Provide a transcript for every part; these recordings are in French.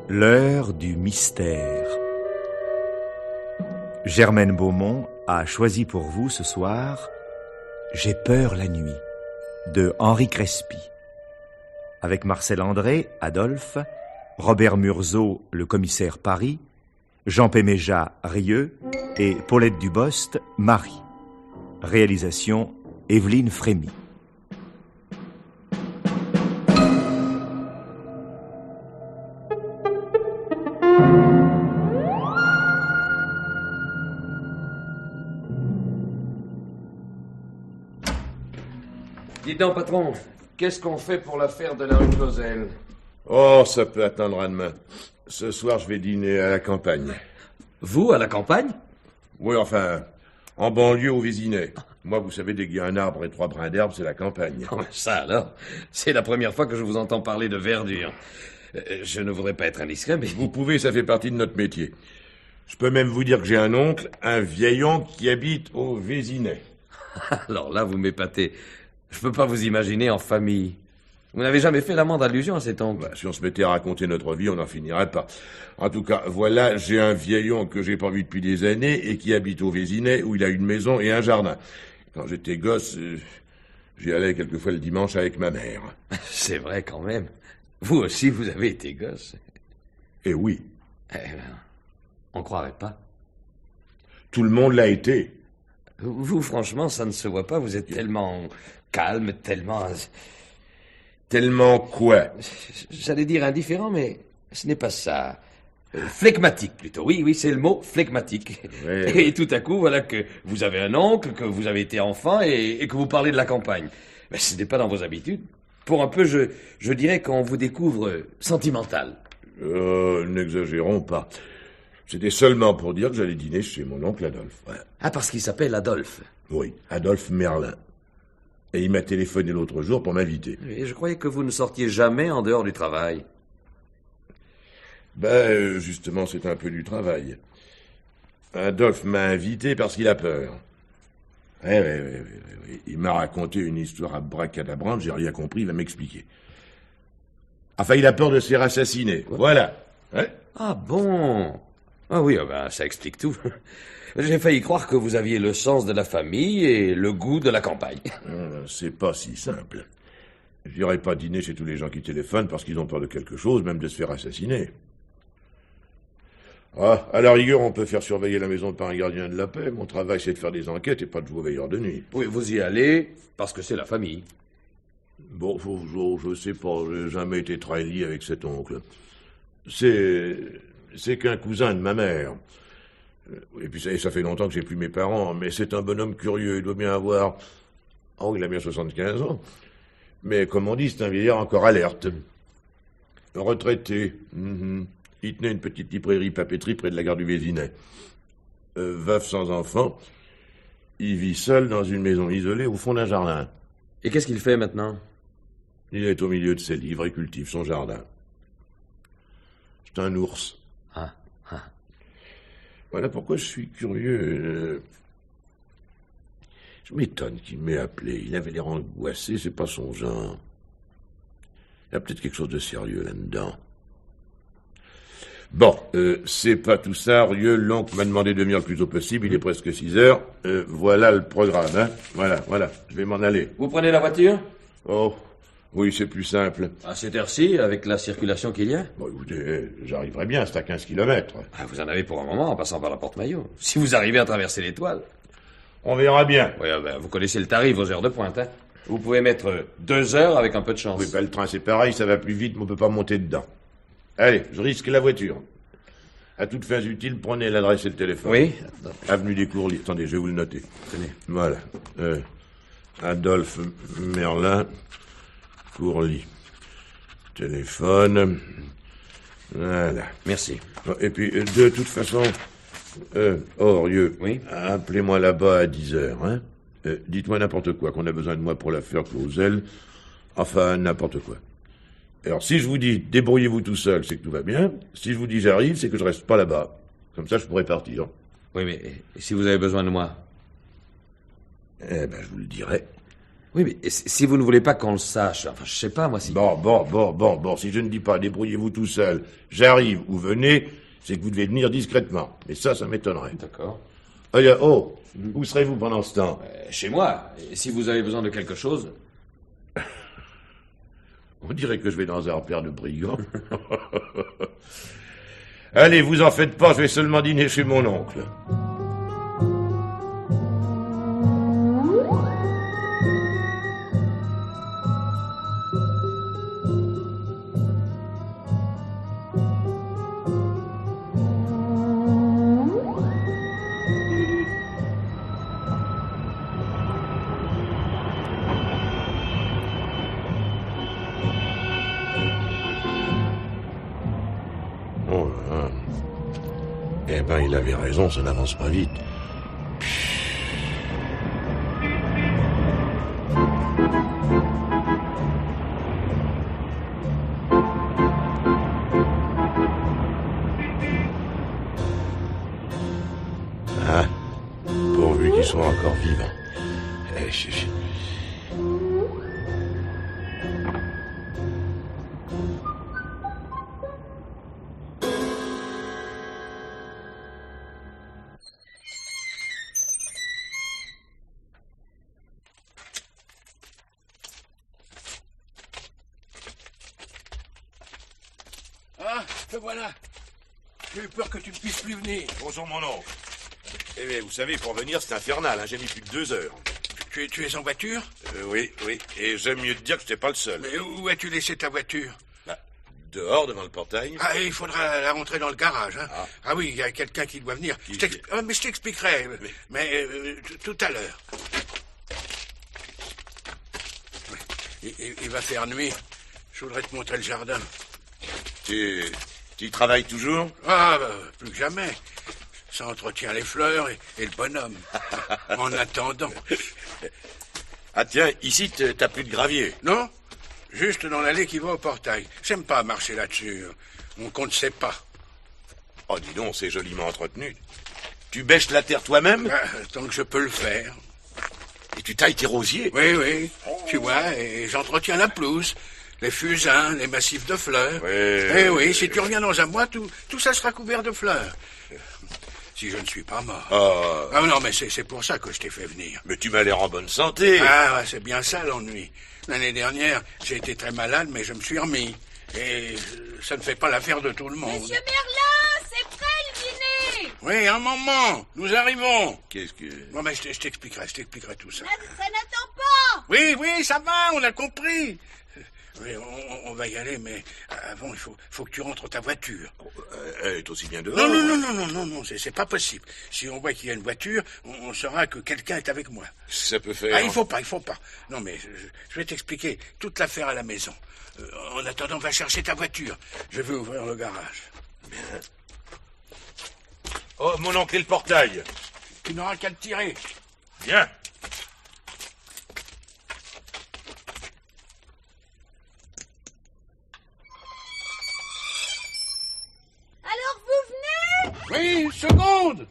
L'heure du mystère. Germaine Beaumont a choisi pour vous ce soir J'ai peur la nuit de Henri Crespi. Avec Marcel André, Adolphe, Robert Murzeau, le commissaire Paris, Jean Péméja, Rieux et Paulette Dubost, Marie. Réalisation Evelyne Frémy. Dites donc, patron, qu'est-ce qu'on fait pour l'affaire de la rue Clausel? Oh, ça peut attendre à demain. Ce soir, je vais dîner à la campagne. Vous, à la campagne? Oui, enfin, en banlieue au Vésinet. Moi, vous savez, dès qu'il y a un arbre et 3 brins d'herbe, c'est la campagne. Oh, ça alors, c'est la première fois que je vous entends parler de verdure. Je ne voudrais pas être indiscret, mais... Vous pouvez, ça fait partie de notre métier. Je peux même vous dire que j'ai un oncle, un vieil oncle qui habite au Vésinet. Alors là, vous m'épatez. Je peux pas vous imaginer en famille. Vous n'avez jamais fait la moindre allusion à cet oncle. Bah, si on se mettait à raconter notre vie, on n'en finirait pas. En tout cas, voilà, j'ai un vieil oncle que j'ai pas vu depuis des années et qui habite au Vésinet, où il a une maison et un jardin. Quand j'étais gosse, j'y allais quelquefois le dimanche avec ma mère. C'est vrai quand même. Vous aussi, vous avez été gosse. Eh oui. On croirait pas. Tout le monde l'a été. Vous, franchement, ça ne se voit pas. Vous êtes tellement calme, tellement... Tellement quoi? J'allais dire indifférent, mais ce n'est pas ça. Flegmatique, plutôt. Oui, c'est le mot, flegmatique. Ouais. Et tout à coup, voilà que vous avez un oncle, que vous avez été enfant et que vous parlez de la campagne. Mais ce n'est pas dans vos habitudes. Pour un peu, je dirais qu'on vous découvre sentimental. N'exagérons pas. C'était seulement pour dire que j'allais dîner chez mon oncle Adolphe. Ouais. Ah, parce qu'il s'appelle Adolphe. Oui, Adolphe Merlin. Et il m'a téléphoné l'autre jour pour m'inviter. Et je croyais que vous ne sortiez jamais en dehors du travail. Ben, justement, c'est un peu du travail. Adolphe m'a invité parce qu'il a peur. Oui. Il m'a raconté une histoire abracadabrante, j'ai rien compris, il va m'expliquer. Enfin, il a peur de se faire assassiner. Voilà. Ouais. Ah bon? Ah oui, ça explique tout. J'ai failli croire que vous aviez le sens de la famille et le goût de la campagne. C'est pas si simple. Je n'irai pas dîner chez tous les gens qui téléphonent parce qu'ils ont peur de quelque chose, même de se faire assassiner. Ah, à la rigueur, on peut faire surveiller la maison par un gardien de la paix. Mon travail, c'est de faire des enquêtes et pas de jouer veilleur de nuit. Oui, vous y allez parce que c'est la famille. Bon, je sais pas, j'ai jamais été très lié avec cet oncle. C'est qu'un cousin de ma mère. Et puis ça fait longtemps que j'ai plus mes parents, mais c'est un bonhomme curieux, il doit bien avoir... Oh, il a bien 75 ans. Mais comme on dit, c'est un vieillard encore alerte. Retraité. Il tenait une petite librairie-papeterie près de la gare du Vésinet. Veuf sans enfant, il vit seul dans une maison isolée au fond d'un jardin. Et qu'est-ce qu'il fait maintenant? Il est au milieu de ses livres et cultive son jardin. C'est un ours. Voilà pourquoi je suis curieux. Je m'étonne qu'il m'ait appelé. Il avait l'air angoissé, c'est pas son genre. Il y a peut-être quelque chose de sérieux là-dedans. Bon, c'est pas tout ça. Rieux, l'oncle m'a demandé de venir le plus tôt possible. Il est presque 6 heures. Voilà le programme, hein. Voilà. Je vais m'en aller. Vous prenez la voiture? Oh, oui, c'est plus simple. À cette heure-ci, avec la circulation qu'il y a? Bon, écoutez, j'arriverai bien, c'est à 15 kilomètres. Vous en avez pour un moment en passant par la Porte-Maillot. Si vous arrivez à traverser l'Étoile. On verra bien. Oui, vous connaissez le tarif aux heures de pointe, hein. Vous pouvez mettre 2 heures avec un peu de chance. Oui, le train c'est pareil, ça va plus vite, mais on peut pas monter dedans. Allez, je risque la voiture. À toutes fins utiles, prenez l'adresse et le téléphone. Oui. Avenue des Courlis. Attendez, je vais vous le noter. Tenez. Voilà. Adolphe Merlin, Courlis. Téléphone. Voilà. Merci. Et puis, de toute façon, Rieux, oui. appelez-moi là-bas à 10 heures, hein. Dites-moi n'importe quoi, qu'on a besoin de moi pour l'affaire Clausel. Enfin, n'importe quoi. Alors, si je vous dis débrouillez-vous tout seul, c'est que tout va bien. Si je vous dis j'arrive, c'est que je reste pas là-bas. Comme ça, je pourrais partir. Oui, mais et si vous avez besoin de moi? Eh ben, je vous le dirai. Oui, mais si vous ne voulez pas qu'on le sache, enfin, je sais pas, moi, si... Bon, si je ne dis pas débrouillez-vous tout seul, j'arrive ou venez, c'est que vous devez venir discrètement. Mais ça m'étonnerait. D'accord. Où serez-vous pendant ce temps? Chez moi. Et si vous avez besoin de quelque chose... On dirait que je vais dans un repère de brigands. Allez, vous en faites pas, je vais seulement dîner chez mon oncle. Oh là. Eh ben, il avait raison, ça n'avance pas vite. Ah, pourvu qu'ils soient encore vivants. Ah, te voilà. J'ai eu peur que tu ne puisses plus venir. Bonjour, mon oncle. Eh bien, vous savez, pour venir, c'est infernal, hein. J'ai mis plus de 2 heures. Tu es en voiture? Oui. Et j'aime mieux te dire que je n'étais pas le seul. Mais où as-tu laissé ta voiture? Dehors, devant le portail. Ah, il faudra la rentrer dans le garage, hein. Ah oui, il y a quelqu'un qui doit venir. Mais je t'expliquerai. Mais tout à l'heure. Il va faire nuit. Je voudrais te montrer le jardin. Tu y travailles toujours? Ah, plus que jamais. Ça entretient les fleurs et le bonhomme. En attendant. Ah tiens, ici, t'as plus de gravier. Non? Juste dans l'allée qui va au portail. J'aime pas marcher là-dessus. On compte sait pas. Oh, dis donc, c'est joliment entretenu. Tu bêches la terre toi-même? Tant que je peux le faire. Et tu tailles tes rosiers? Oui. Tu vois, et j'entretiens la pelouse. Les fusains, les massifs de fleurs. Oui, si tu reviens dans un mois, tout ça sera couvert de fleurs. Si je ne suis pas mort. Ah non, mais c'est pour ça que je t'ai fait venir. Mais tu m'as l'air en bonne santé. Ah, c'est bien ça l'ennui. L'année dernière, j'ai été très malade, mais je me suis remis. Et ça ne fait pas l'affaire de tout le monde. Monsieur Merlin, c'est prêt le dîner? Oui, un moment, nous arrivons. Qu'est-ce que... Bon, mais je t'expliquerai tout ça. Ça n'attend pas. Oui, ça va, on a compris. Oui, on va y aller, mais avant, il faut que tu rentres ta voiture. Elle est aussi bien dehors. Non, c'est pas possible. Si on voit qu'il y a une voiture, on saura que quelqu'un est avec moi. Ça peut faire... Ah, il faut pas. Non, mais je vais t'expliquer toute l'affaire à la maison. En attendant, va chercher ta voiture. Je vais ouvrir le garage. Bien. Oh, mon oncle, et le portail? Tu n'auras qu'à le tirer. Bien. Alors vous venez? Oui, une seconde.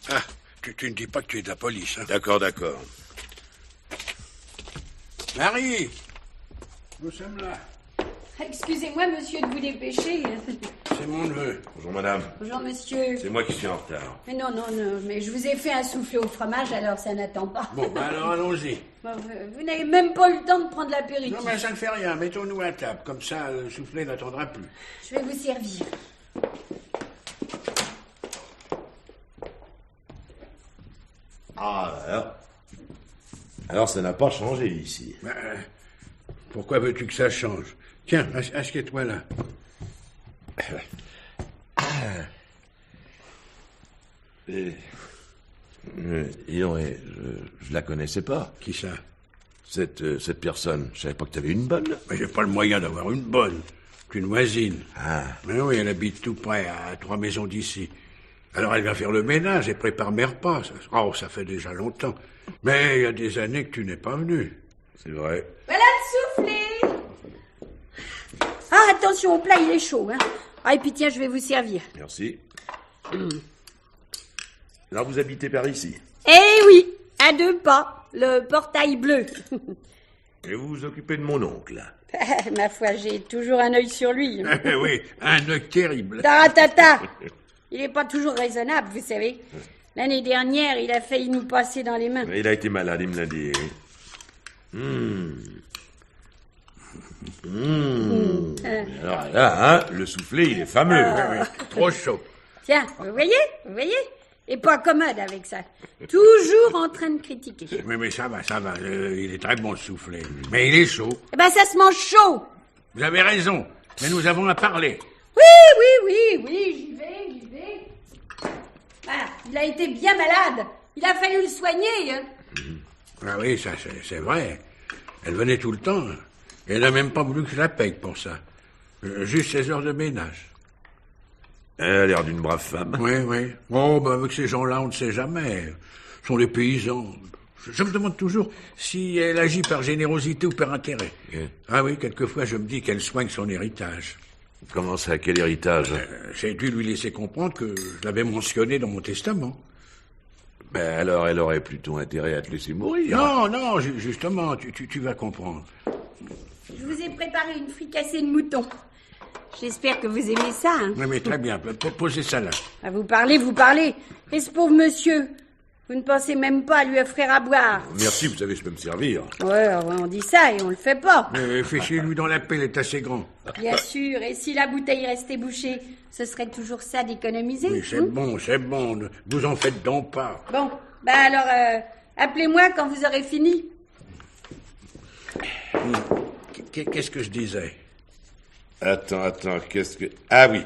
Ah, tu ne dis pas que tu es de la police, hein? D'accord. Marie, nous sommes là. Excusez-moi, monsieur, de vous dépêcher. C'est mon neveu. Bonjour, madame. Bonjour, monsieur. C'est moi qui suis en retard. Mais non, mais je vous ai fait un soufflé au fromage, alors ça n'attend pas. Bon, alors allons-y. Bon, vous n'avez même pas eu le temps de prendre l'apéritif. Non, mais ça ne fait rien. Mettons-nous à table. Comme ça, le soufflé n'attendra plus. Je vais vous servir. Ah, alors ça n'a pas changé ici. Pourquoi veux-tu que ça change? Tiens, assieds-toi là. Dis donc, je la connaissais pas. Qui ça? Cette personne. Je savais pas que t'avais une bonne. Mais j'ai pas le moyen d'avoir une bonne. C'est une voisine. Ah. Mais oui, elle habite tout près, à 3 maisons d'ici. Alors elle vient faire le ménage et prépare mes repas. Ça fait déjà longtemps. Mais il y a des années que tu n'es pas venu. C'est vrai. Voilà le soufflé. Ah, attention au plat, il est chaud, hein. Ah, et puis tiens, je vais vous servir. Merci. Alors vous habitez par ici? Eh oui, à 2 pas, le portail bleu. Et vous vous occupez de mon oncle? Ma foi, j'ai toujours un œil sur lui. Eh oui, un œil terrible. Taratata. Il n'est pas toujours raisonnable, vous savez. L'année dernière, il a failli nous passer dans les mains. Il a été malade, il me l'a dit. Alors là, hein, le soufflé, il est fameux. Trop chaud. Tiens, vous voyez? Et pas commode avec ça. Toujours en train de critiquer. Mais ça va. Il est très bon le soufflé. Mais il est chaud. Eh ben, ça se mange chaud. Vous avez raison. Mais nous avons à parler. Oui, j'y vais. Voilà, il a été bien malade. Il a fallu le soigner, hein. Ah oui, ça, c'est vrai. Elle venait tout le temps. Et elle n'a même pas voulu que je la paye pour ça. Juste ses heures de ménage. Elle a l'air d'une brave femme. Oui. Oh, avec ces gens-là, on ne sait jamais. Ce sont des paysans. Je me demande toujours si elle agit par générosité ou par intérêt. Ah oui, quelquefois, je me dis qu'elle soigne son héritage. Comment ça, quel héritage? J'ai dû lui laisser comprendre que je l'avais mentionné dans mon testament. Ben alors, elle aurait plutôt intérêt à te laisser mourir. Non, justement, tu vas comprendre. Je vous ai préparé une fricassée de mouton. J'espère que vous aimez ça, hein. Oui, mais très bien. Posez ça là. Ah, vous parlez. Et ce pauvre monsieur, vous ne pensez même pas à lui offrir à boire. Merci, vous savez, je peux me servir. Ouais, on dit ça et on le fait pas. Mais fichez-lui dans la pelle, est assez grand. Bien sûr, et si la bouteille restait bouchée, ce serait toujours ça d'économiser. Oui, c'est bon. Ne vous en faites donc pas. Bon, alors, appelez-moi quand vous aurez fini. Qu'est-ce que je disais? Attends, qu'est-ce que... Ah oui.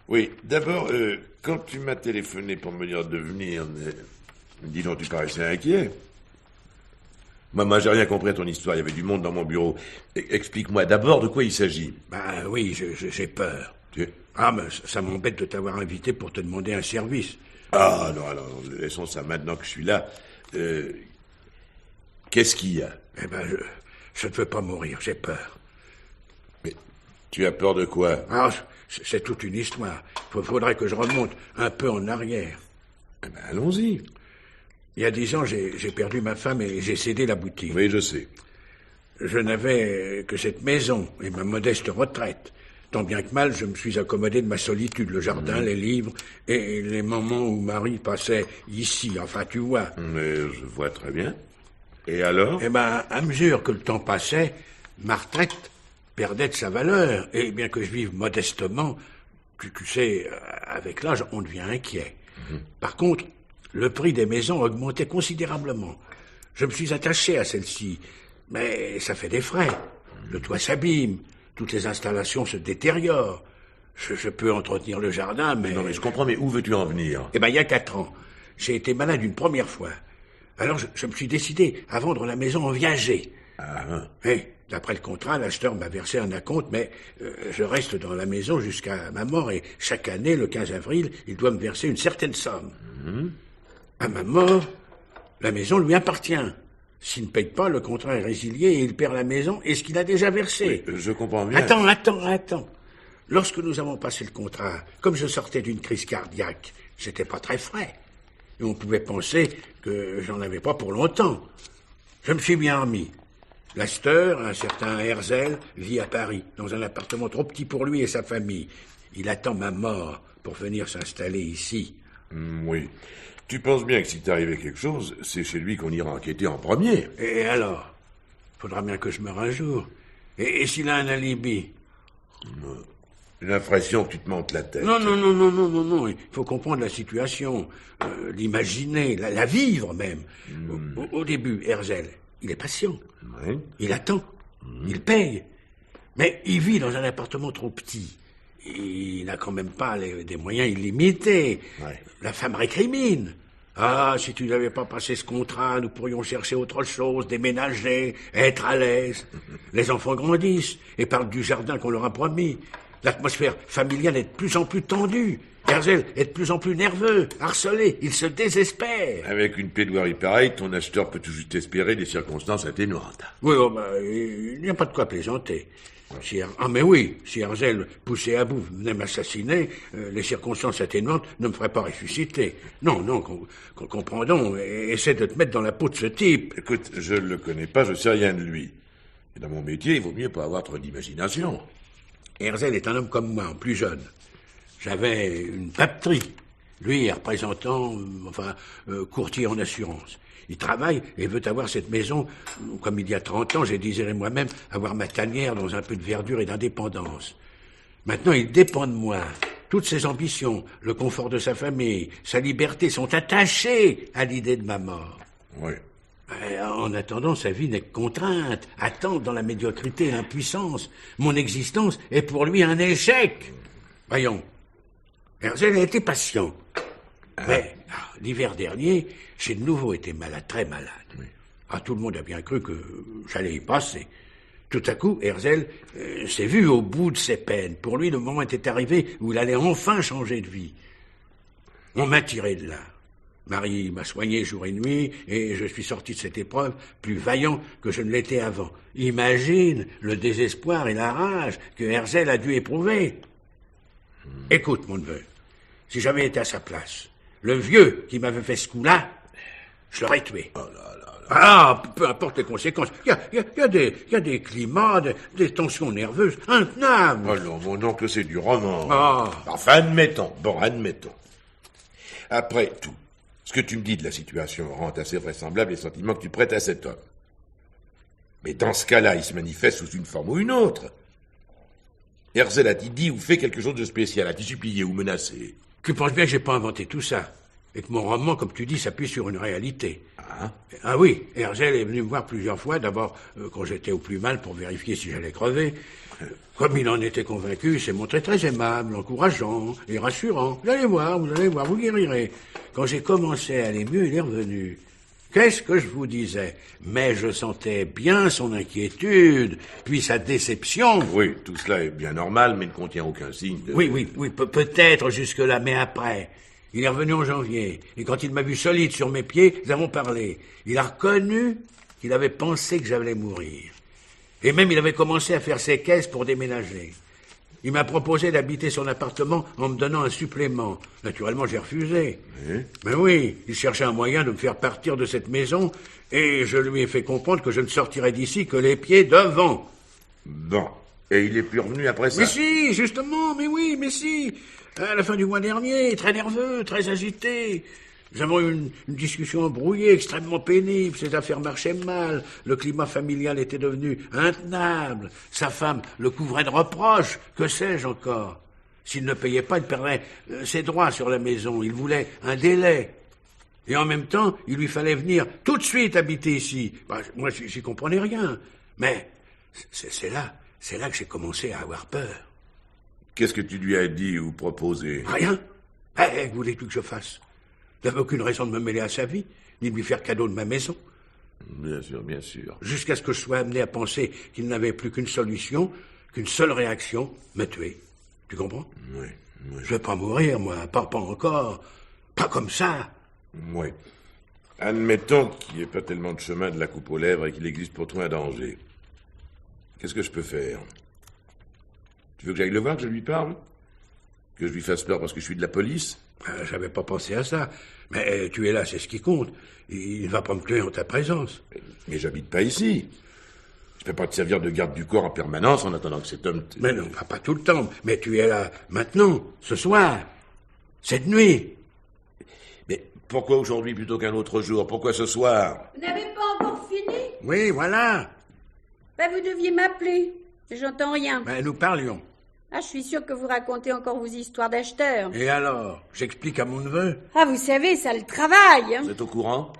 Oui, d'abord, quand tu m'as téléphoné pour me dire de venir, dis donc, tu paraissais inquiet. Moi, j'ai rien compris à ton histoire, il y avait du monde dans mon bureau. Explique-moi d'abord de quoi il s'agit. Ben oui, j'ai peur. Tu... Ah, mais ça m'embête de t'avoir invité pour te demander un service. Ah, non, alors, laissons ça maintenant que je suis là. Qu'est-ce qu'il y a? Eh ben, je ne veux pas mourir, j'ai peur. Mais tu as peur de quoi? Ah, c'est toute une histoire. Faudrait que je remonte un peu en arrière. Eh ben, allons-y. Il y a 10 ans, j'ai perdu ma femme et j'ai cédé la boutique. Oui, je sais. Je n'avais que cette maison et ma modeste retraite. Tant bien que mal, je me suis accommodé de ma solitude, le jardin, les livres et les moments où Marie passait ici, enfin, tu vois. Mais je vois très bien. Et alors? Eh ben, à mesure que le temps passait, ma retraite perdait de sa valeur. Et bien que je vive modestement, tu sais, avec l'âge, on devient inquiet. Par contre, le prix des maisons augmentait considérablement. Je me suis attaché à celle-ci, mais ça fait des frais. Le toit s'abîme, toutes les installations se détériorent. Je peux entretenir le jardin, mais... Non, mais je comprends, mais où veux-tu en venir? Eh ben, il y a 4 ans, j'ai été malade une première fois. Alors, je me suis décidé à vendre la maison en viager. Et, d'après le contrat, l'acheteur m'a versé un acompte, mais je reste dans la maison jusqu'à ma mort, et chaque année, le 15 avril, il doit me verser une certaine somme. À ma mort, la maison lui appartient. S'il ne paye pas, le contrat est résilié et il perd la maison et ce qu'il a déjà versé. Oui, je comprends bien. Attends. Lorsque nous avons passé le contrat, comme je sortais d'une crise cardiaque, j'étais pas très frais. Et on pouvait penser que j'en avais pas pour longtemps. Je me suis bien remis. L'acheteur, un certain Herzl, vit à Paris, dans un appartement trop petit pour lui et sa famille. Il attend ma mort pour venir s'installer ici. Oui. Tu penses bien que si t'arrivait quelque chose, c'est chez lui qu'on ira enquêter en premier. Et alors? Faudra bien que je meure un jour. Et s'il a un alibi? J'ai l'impression que tu te montes la tête. Non. Il faut comprendre la situation, l'imaginer, la vivre même. Au début, Herzl, il est patient. Oui. Il attend. Il paye. Mais il vit dans un appartement trop petit. Il n'a quand même pas des moyens illimités. Ouais. La femme récrimine. Ah, si tu n'avais pas passé ce contrat, nous pourrions chercher autre chose, déménager, être à l'aise. Les enfants grandissent et parlent du jardin qu'on leur a promis. L'atmosphère familiale est de plus en plus tendue. Herzl est de plus en plus nerveux, harcelé, il se désespère. Avec une plaidoirie pareille, ton acheteur peut tout juste espérer des circonstances atténuantes. Oui, il n'y a pas de quoi plaisanter. Mais oui, si Herzl, poussé à bout, venait m'assassiner, les circonstances atténuantes ne me feraient pas ressusciter. Non, comprendons, essaie de te mettre dans la peau de ce type. Écoute, je le connais pas, je sais rien de lui. Et dans mon métier, il vaut mieux pas avoir trop d'imagination. Herzl est un homme comme moi, plus jeune. J'avais une papeterie. Lui est représentant, courtier en assurance. Il travaille et veut avoir cette maison, comme il y a 30 ans, j'ai désiré moi-même avoir ma tanière dans un peu de verdure et d'indépendance. Maintenant, il dépend de moi. Toutes ses ambitions, le confort de sa famille, sa liberté sont attachés à l'idée de ma mort. Oui. En attendant, sa vie n'est que contrainte, attente dans la médiocrité et l'impuissance. Mon existence est pour lui un échec. Voyons, Herzl a été patient. Mais l'hiver dernier, j'ai de nouveau été malade, très malade. Oui. Tout le monde a bien cru que j'allais y passer. Tout à coup, Herzl s'est vu au bout de ses peines. Pour lui, le moment était arrivé où il allait enfin changer de vie. On m'a tiré de là. Marie m'a soigné jour et nuit, et je suis sorti de cette épreuve plus vaillant que je ne l'étais avant. Imagine le désespoir et la rage que Herzl a dû éprouver. Écoute, mon neveu, si j'avais été à sa place, le vieux qui m'avait fait ce coup-là, je l'aurais tué. Peu importe les conséquences. Il y a des climats, des tensions nerveuses intenables. Oh non, mon oncle, c'est du roman. Enfin, admettons. Après tout, ce que tu me dis de la situation rend assez vraisemblable les sentiments que tu prêtes à cet homme. Mais dans ce cas-là, il se manifeste sous une forme ou une autre. Herzl a-t-il dit ou fait quelque chose de spécial? A-t-il supplié ou menacé? Tu penses bien que j'ai pas inventé tout ça, et que mon roman, comme tu dis, s'appuie sur une réalité. Ah oui, Herzl est venu me voir plusieurs fois, d'abord quand j'étais au plus mal pour vérifier si j'allais crever. Comme il en était convaincu, il s'est montré très aimable, encourageant et rassurant. Vous allez voir, vous guérirez. Quand j'ai commencé à aller mieux, il est revenu. Qu'est-ce que je vous disais? Mais je sentais bien son inquiétude, puis sa déception. Oui, tout cela est bien normal, mais ne contient aucun signe de... Oui, peut-être jusque-là, mais après. Il est revenu en janvier, et quand il m'a vu solide sur mes pieds, nous avons parlé. Il a reconnu qu'il avait pensé que j'allais mourir. Et même il avait commencé à faire ses caisses pour déménager. Il m'a proposé d'habiter son appartement en me donnant un supplément. Naturellement, j'ai refusé. Mais oui, il cherchait un moyen de me faire partir de cette maison, et je lui ai fait comprendre que je ne sortirais d'ici que les pieds devant. Bon. Et il est plus revenu après ça? Mais si, justement, mais si. À la fin du mois dernier, très nerveux, très agité. Nous avons eu une discussion embrouillée, extrêmement pénible. Ses affaires marchaient mal. Le climat familial était devenu intenable. Sa femme le couvrait de reproches. Que sais-je encore? S'il ne payait pas, il perdrait ses droits sur la maison. Il voulait un délai. Et en même temps, il lui fallait venir tout de suite habiter ici. Moi, j'y comprenais rien. Mais c'est là que j'ai commencé à avoir peur. Qu'est-ce que tu lui as dit ou proposé? Rien. Que voulez-tu que je fasse? Je n'avais aucune raison de me mêler à sa vie, ni de lui faire cadeau de ma maison. Bien sûr. Jusqu'à ce que je sois amené à penser qu'il n'avait plus qu'une solution, qu'une seule réaction, me tuer. Tu comprends? Oui. Je vais pas mourir, moi, pas encore. Pas comme ça. Oui. Admettons qu'il n'y ait pas tellement de chemin de la coupe aux lèvres et qu'il existe pour toi un danger. Qu'est-ce que je peux faire? Tu veux que j'aille le voir, que je lui parle? Que je lui fasse peur parce que je suis de la police? J'avais pas pensé à ça. Mais tu es là, c'est ce qui compte. Il ne va pas me tuer en ta présence. Mais j'habite pas ici. Je peux pas te servir de garde du corps en permanence en attendant que cet homme... Mais non, pas tout le temps. Mais tu es là maintenant, ce soir, cette nuit. Mais pourquoi aujourd'hui plutôt qu'un autre jour? Pourquoi ce soir? Vous n'avez pas encore fini? Oui, voilà. Vous deviez m'appeler. J'entends rien. Nous parlions. Je suis sûre que vous racontez encore vos histoires d'acheteurs. Et alors? J'explique à mon neveu. Vous savez, ça le travaille. Vous êtes au courant?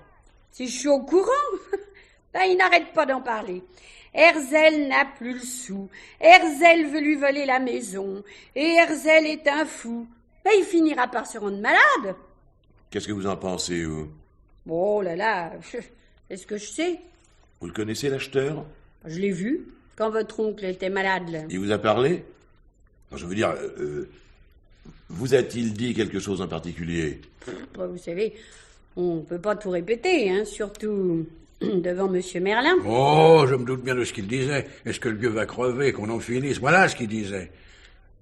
Si je suis au courant, il n'arrête pas d'en parler. Herzl n'a plus le sou. Herzl veut lui voler la maison. Et Herzl est un fou. Il finira par se rendre malade. Qu'est-ce que vous en pensez, vous? Oh là là, est-ce que je sais? Vous le connaissez, l'acheteur? Je l'ai vu, quand votre oncle était malade, là. Il vous a parlé? Enfin, je veux dire, vous a-t-il dit quelque chose en particulier? Bah, vous savez, on peut pas tout répéter, hein, surtout devant Monsieur Merlin. Oh, je me doute bien de ce qu'il disait. Est-ce que le vieux va crever, qu'on en finisse? Voilà ce qu'il disait.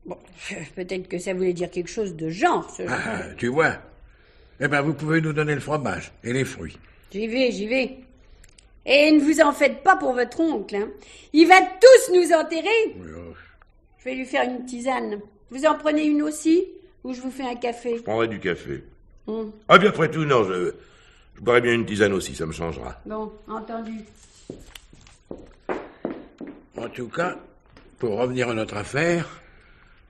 Bon, peut-être que ça voulait dire quelque chose de genre, ce Ah, tu vois. Eh bien, vous pouvez nous donner le fromage et les fruits. J'y vais. Et ne vous en faites pas pour votre oncle, hein. Il va tous nous enterrer. Oui, oh. Je vais lui faire une tisane. Vous en prenez une aussi? Ou je vous fais un café? Je prendrai du café. Ah, bien après tout, non, je boirai bien une tisane aussi, ça me changera. Bon, entendu. En tout cas, pour revenir à notre affaire,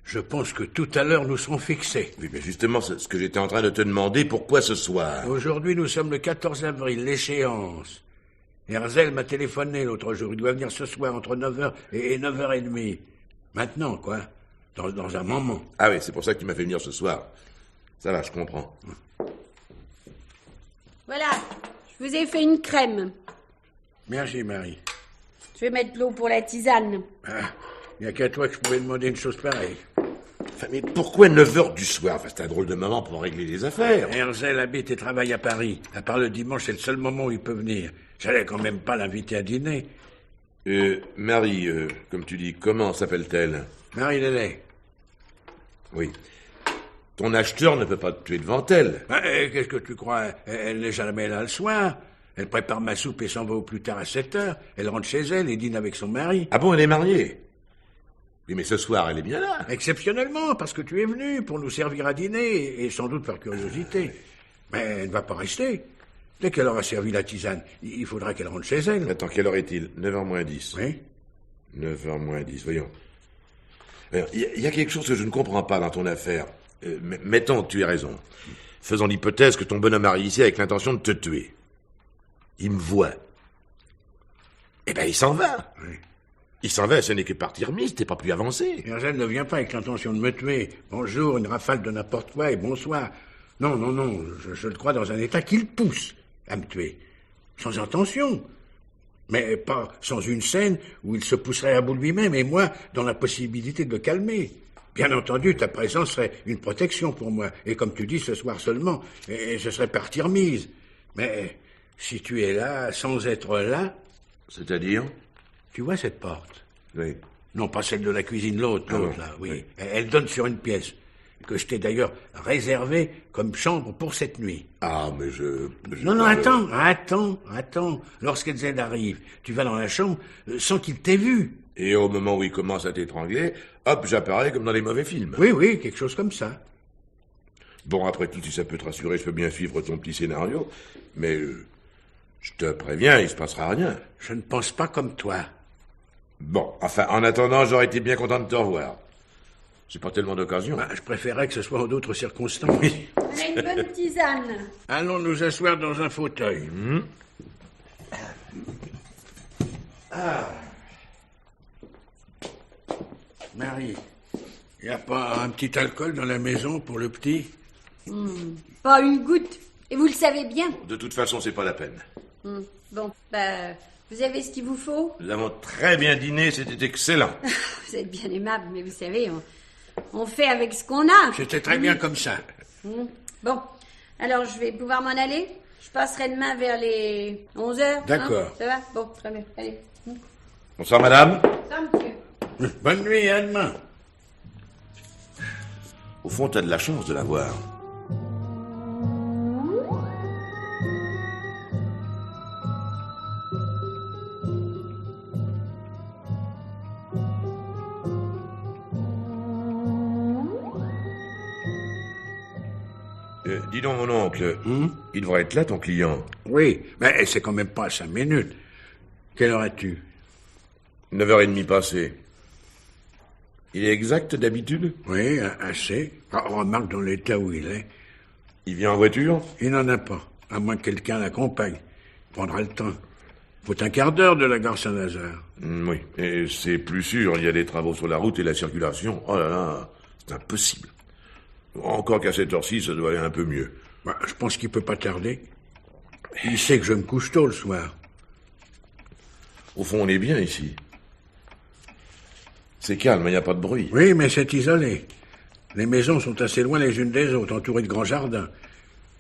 je pense que tout à l'heure nous serons fixés. Oui, mais justement, c'est ce que j'étais en train de te demander, pourquoi ce soir? Aujourd'hui, nous sommes le 14 avril, l'échéance. Herzl m'a téléphoné l'autre jour. Il doit venir ce soir entre 9h et 9h30. Maintenant, quoi. Dans un moment. Ah oui, c'est pour ça que tu m'as fait venir ce soir. Ça va, je comprends. Voilà, je vous ai fait une crème. Merci, Marie. Je vais mettre l'eau pour la tisane. Ah, il n'y a qu'à toi que je pouvais demander une chose pareille. Enfin, mais pourquoi 9h du soir? Enfin, c'est un drôle de moment pour régler les affaires. Herzl habite et travaille à Paris. À part le dimanche, c'est le seul moment où il peut venir. J'allais quand même pas l'inviter à dîner. Marie, comme tu dis, comment s'appelle-t-elle? Marie Lelay. Oui. Ton acheteur ne peut pas te tuer devant elle. Qu'est-ce que tu crois? Elle n'est jamais là le soir. Elle prépare ma soupe et s'en va au plus tard à 7h. Elle rentre chez elle et dîne avec son mari. Ah bon, elle est mariée? Oui, mais ce soir, elle est bien là. Exceptionnellement, parce que tu es venu pour nous servir à dîner, et sans doute par curiosité. Mais elle ne va pas rester. Dès qu'elle aura servi la tisane, il faudra qu'elle rentre chez elle. Attends, quelle heure est-il? 9h moins 10. Oui. 9h moins 10, voyons. Il y a quelque chose que je ne comprends pas dans ton affaire. Mettons que tu aies raison. Faisons l'hypothèse que ton bonhomme arrive ici avec l'intention de te tuer. Il me voit. Eh ben, il s'en va. Oui. Il s'en va, ce n'est que partie remise, t'es pas plus avancé. Herzl ne vient pas avec l'intention de me tuer. Bonjour, une rafale de n'importe quoi et bonsoir. Non, je le crois dans un état qui le pousse à me tuer. Sans intention. Mais pas sans une scène où il se pousserait à bout lui-même et moi dans la possibilité de le calmer. Bien entendu, ta présence serait une protection pour moi. Et comme tu dis, ce soir seulement. Et ce serait partie remise. Mais si tu es là, sans être là... C'est-à-dire? Tu vois cette porte? Oui. Non, pas celle de la cuisine, l'autre, là, oui. Oui. Elle donne sur une pièce que je t'ai d'ailleurs réservée comme chambre pour cette nuit. Ah, mais Non, attends. Lorsqu'Ezel arrive, tu vas dans la chambre sans qu'il t'ait vu. Et au moment où il commence à t'étrangler, hop, j'apparais comme dans les mauvais films. Oui, quelque chose comme ça. Bon, après tout, si ça peut te rassurer, je peux bien suivre ton petit scénario, mais je te préviens, il se passera rien. Je ne pense pas comme toi. Bon, enfin, en attendant, j'aurais été bien content de te revoir. J'ai pas tellement d'occasion. Je préférais que ce soit en d'autres circonstances. On a une bonne tisane. Allons nous asseoir dans un fauteuil. Marie, il n'y a pas un petit alcool dans la maison pour le petit? Pas une goutte. Et vous le savez bien. De toute façon, c'est pas la peine. Bon, vous avez ce qu'il vous faut? Nous avons très bien dîné, c'était excellent. Vous êtes bien aimable, mais vous savez, on fait avec ce qu'on a. C'était très bien comme ça. Bon, alors je vais pouvoir m'en aller. Je passerai demain vers les 11h. D'accord. Ça va? Bon, très bien. Allez. Bonsoir, madame. Ça, monsieur. Bonne nuit, à demain. Au fond, t'as de la chance de la voir. Dis donc, mon oncle, il devrait être là, ton client. Oui, mais c'est quand même pas 5 minutes. Quelle heure as-tu? 9h30 passées. Il est exact d'habitude? Oui, assez. Remarque dans l'état où il est. Il vient en voiture? Il n'en a pas, à moins que quelqu'un l'accompagne. Il prendra le temps. Faut un quart d'heure de la gare Saint-Lazare. Oui, et c'est plus sûr, il y a des travaux sur la route et la circulation. Oh là là, c'est impossible. Encore qu'à cette heure-ci, ça doit aller un peu mieux. Bah, je pense qu'il peut pas tarder. Il sait que je me couche tôt le soir. Au fond, on est bien ici. C'est calme, il n'y a pas de bruit. Oui, mais c'est isolé. Les maisons sont assez loin les unes des autres, entourées de grands jardins.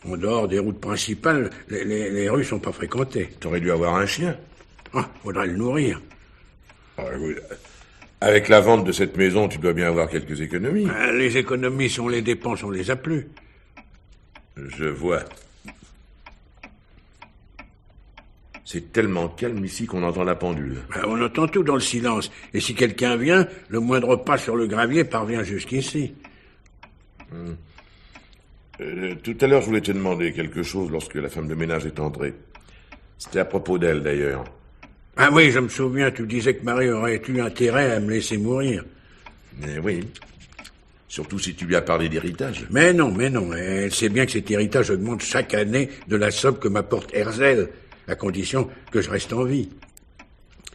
En dehors des routes principales, les rues sont pas fréquentées. T'aurais dû avoir un chien. Ah, faudrait le nourrir. Ah, oui. Avec la vente de cette maison, tu dois bien avoir quelques économies. Les économies, si on les dépense, on les a plus. Je vois. C'est tellement calme ici qu'on entend la pendule. On entend tout dans le silence. Et si quelqu'un vient, le moindre pas sur le gravier parvient jusqu'ici. Tout à l'heure, je voulais te demander quelque chose lorsque la femme de ménage est entrée. C'était à propos d'elle, d'ailleurs. Ah oui, je me souviens, tu disais que Marie aurait eu intérêt à me laisser mourir. Mais oui. Surtout si tu lui as parlé d'héritage. Mais non. Elle sait bien que cet héritage augmente chaque année de la somme que m'apporte Herzl, à condition que je reste en vie.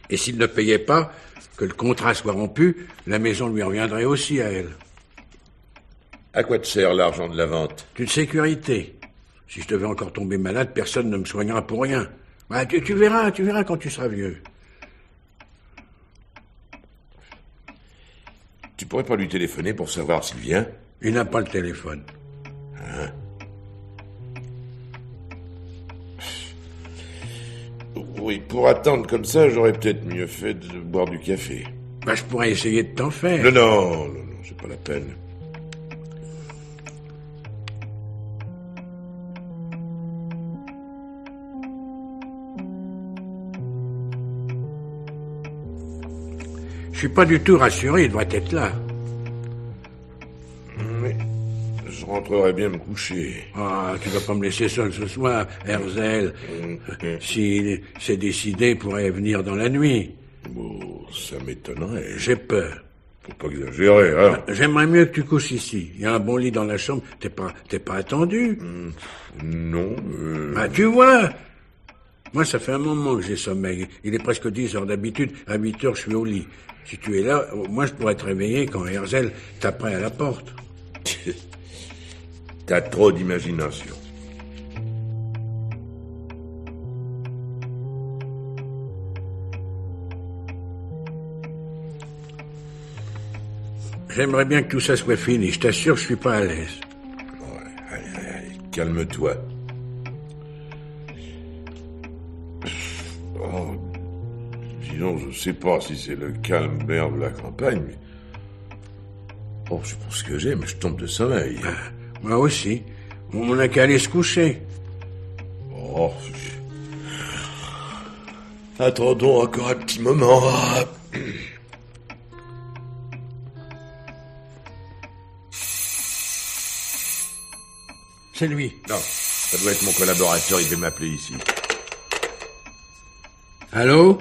Et s'il ne payait pas, que le contrat soit rompu, la maison lui reviendrait aussi à elle. À quoi te sert l'argent de la vente? C'est une sécurité. Si je devais encore tomber malade, personne ne me soignera pour rien. Bah, tu verras quand tu seras vieux. Tu pourrais pas lui téléphoner pour savoir s'il vient? Il n'a pas le téléphone. Hein? Oui, pour attendre comme ça, j'aurais peut-être mieux fait de boire du café. Bah, je pourrais essayer de t'en faire. Non, c'est pas la peine. Je suis pas du tout rassuré, il devrait être là. Mais je rentrerai bien me coucher. Ah, tu vas pas me laisser seul ce soir, Herzl. S'il s'est décidé, il pourrait venir dans la nuit. Bon, ça m'étonnerait. J'ai peur. Faut pas exagérer, hein. J'aimerais mieux que tu couches ici. Il y a un bon lit dans la chambre. T'es pas attendu. Non. Bah, tu vois. Moi, ça fait un moment que j'ai sommeil. Il est presque 10 heures d'habitude. À 8 heures, je suis au lit. Si tu es là, moi, je pourrais te réveiller quand Herzl taperait à la porte. T'as trop d'imagination. J'aimerais bien que tout ça soit fini. Je t'assure, je suis pas à l'aise. Ouais, allez, calme-toi. Oh, dis donc, je sais pas si c'est le calme air de la campagne, mais... Oh, je pense que j'ai, mais je tombe de sommeil. Moi aussi. On n'a qu'à aller se coucher. Oh, attendons encore un petit moment. C'est lui. Non, ça doit être mon collaborateur, il devait m'appeler ici. Allô?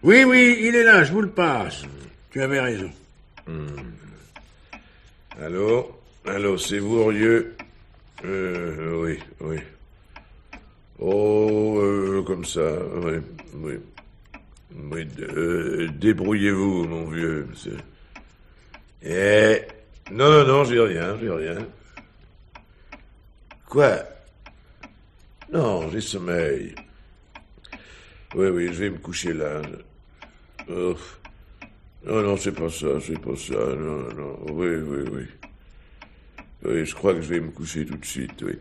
Oui, il est là, je vous le passe. Tu avais raison. Allô, c'est vous, Rieux? Oui. Oh, comme ça, oui. Oui, débrouillez-vous, mon vieux. Non, j'ai rien. Quoi? Non, j'ai sommeil. Oui, je vais me coucher là. Oh. Non, c'est pas ça, non, oui. Oui, je crois que je vais me coucher tout de suite, oui.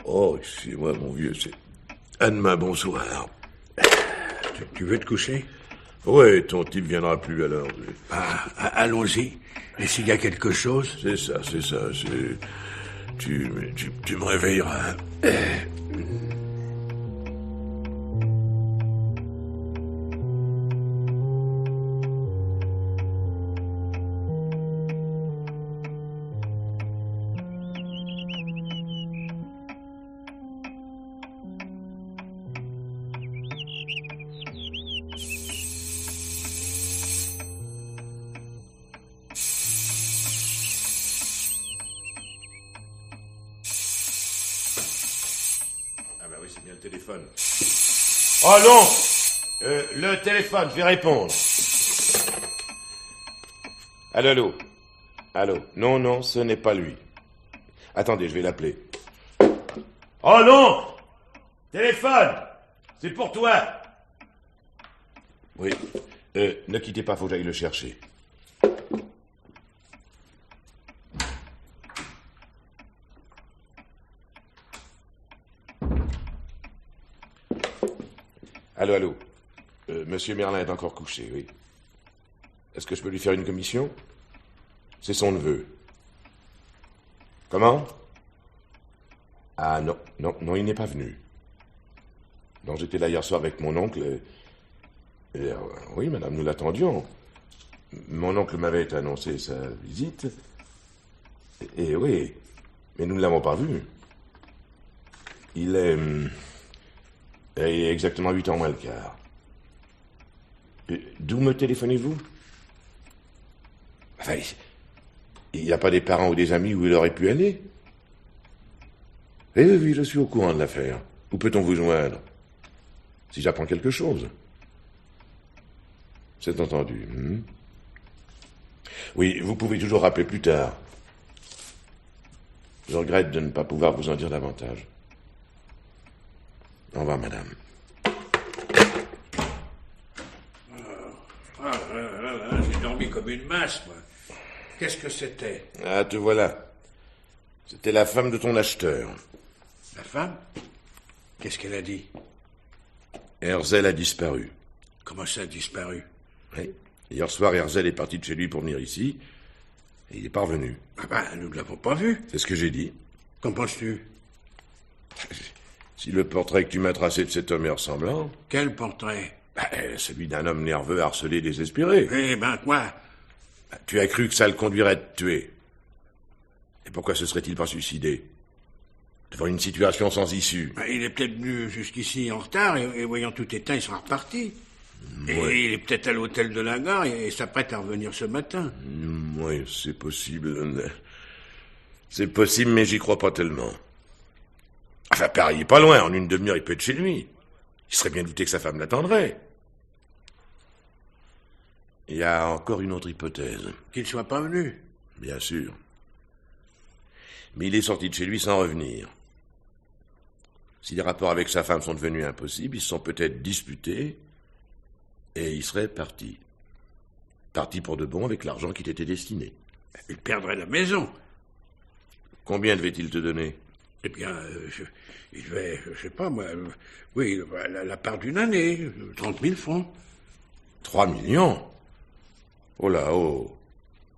Oh, excusez-moi, mon vieux, c'est... À demain, bonsoir. Tu veux te coucher? Oui, ton type viendra plus alors. Allons-y. Et s'il y a quelque chose? C'est ça, tu me réveilleras. C'est bien le téléphone. Oh non! Le téléphone, je vais répondre. Allô? Non, ce n'est pas lui. Attendez, je vais l'appeler. Oh non! Téléphone! C'est pour toi! Oui. Ne quittez pas, faut que j'aille le chercher. Allô, allô. Monsieur Merlin est encore couché, oui. Est-ce que je peux lui faire une commission? C'est son neveu. Comment? Ah non, non, il n'est pas venu. Non, j'étais là hier soir avec mon oncle. Oui, madame, nous l'attendions. Mon oncle m'avait annoncé sa visite. Et oui, mais nous ne l'avons pas vu. Il est exactement 8h moins le quart. D'où me téléphonez-vous? Enfin, il n'y a pas des parents ou des amis où il aurait pu aller? Oui, je suis au courant de l'affaire. Où peut-on vous joindre? Si j'apprends quelque chose. C'est entendu. Oui, vous pouvez toujours rappeler plus tard. Je regrette de ne pas pouvoir vous en dire davantage. Au revoir, madame. J'ai dormi comme une masse, moi. Qu'est-ce que c'était? Ah, te voilà. C'était la femme de ton acheteur. La femme? Qu'est-ce qu'elle a dit? Herzel a disparu. Comment ça a disparu? Oui. Hier soir, Herzel est parti de chez lui pour venir ici, et il n'est pas revenu. Ah ben, nous ne l'avons pas vu. C'est ce que j'ai dit. Qu'en penses-tu? Si le portrait que tu m'as tracé de cet homme est ressemblant... Quel portrait? Celui d'un homme nerveux, harcelé, désespéré. Eh ben, quoi? Tu as cru que ça le conduirait à te tuer. Et pourquoi se serait-il pas suicidé? Devant une situation sans issue. Il est peut-être venu jusqu'ici en retard, et voyant tout éteint, il sera reparti. Ouais. Et il est peut-être à l'hôtel de la gare, et s'apprête à revenir ce matin. Oui, c'est possible. C'est possible, mais j'y crois pas tellement. Enfin, Paris il est pas loin, en une demi-heure, il peut être chez lui. Il serait bien douté que sa femme l'attendrait. Il y a encore une autre hypothèse. Qu'il ne soit pas venu. Bien sûr. Mais il est sorti de chez lui sans revenir. Si les rapports avec sa femme sont devenus impossibles, ils se sont peut-être disputés et il serait parti. Parti pour de bon avec l'argent qui t'était destiné. Il perdrait la maison. Combien devait-il te donner? Eh bien, il devait, je sais pas moi, oui, la part d'une année, 30 000 francs. 3 millions? Oh là, oh.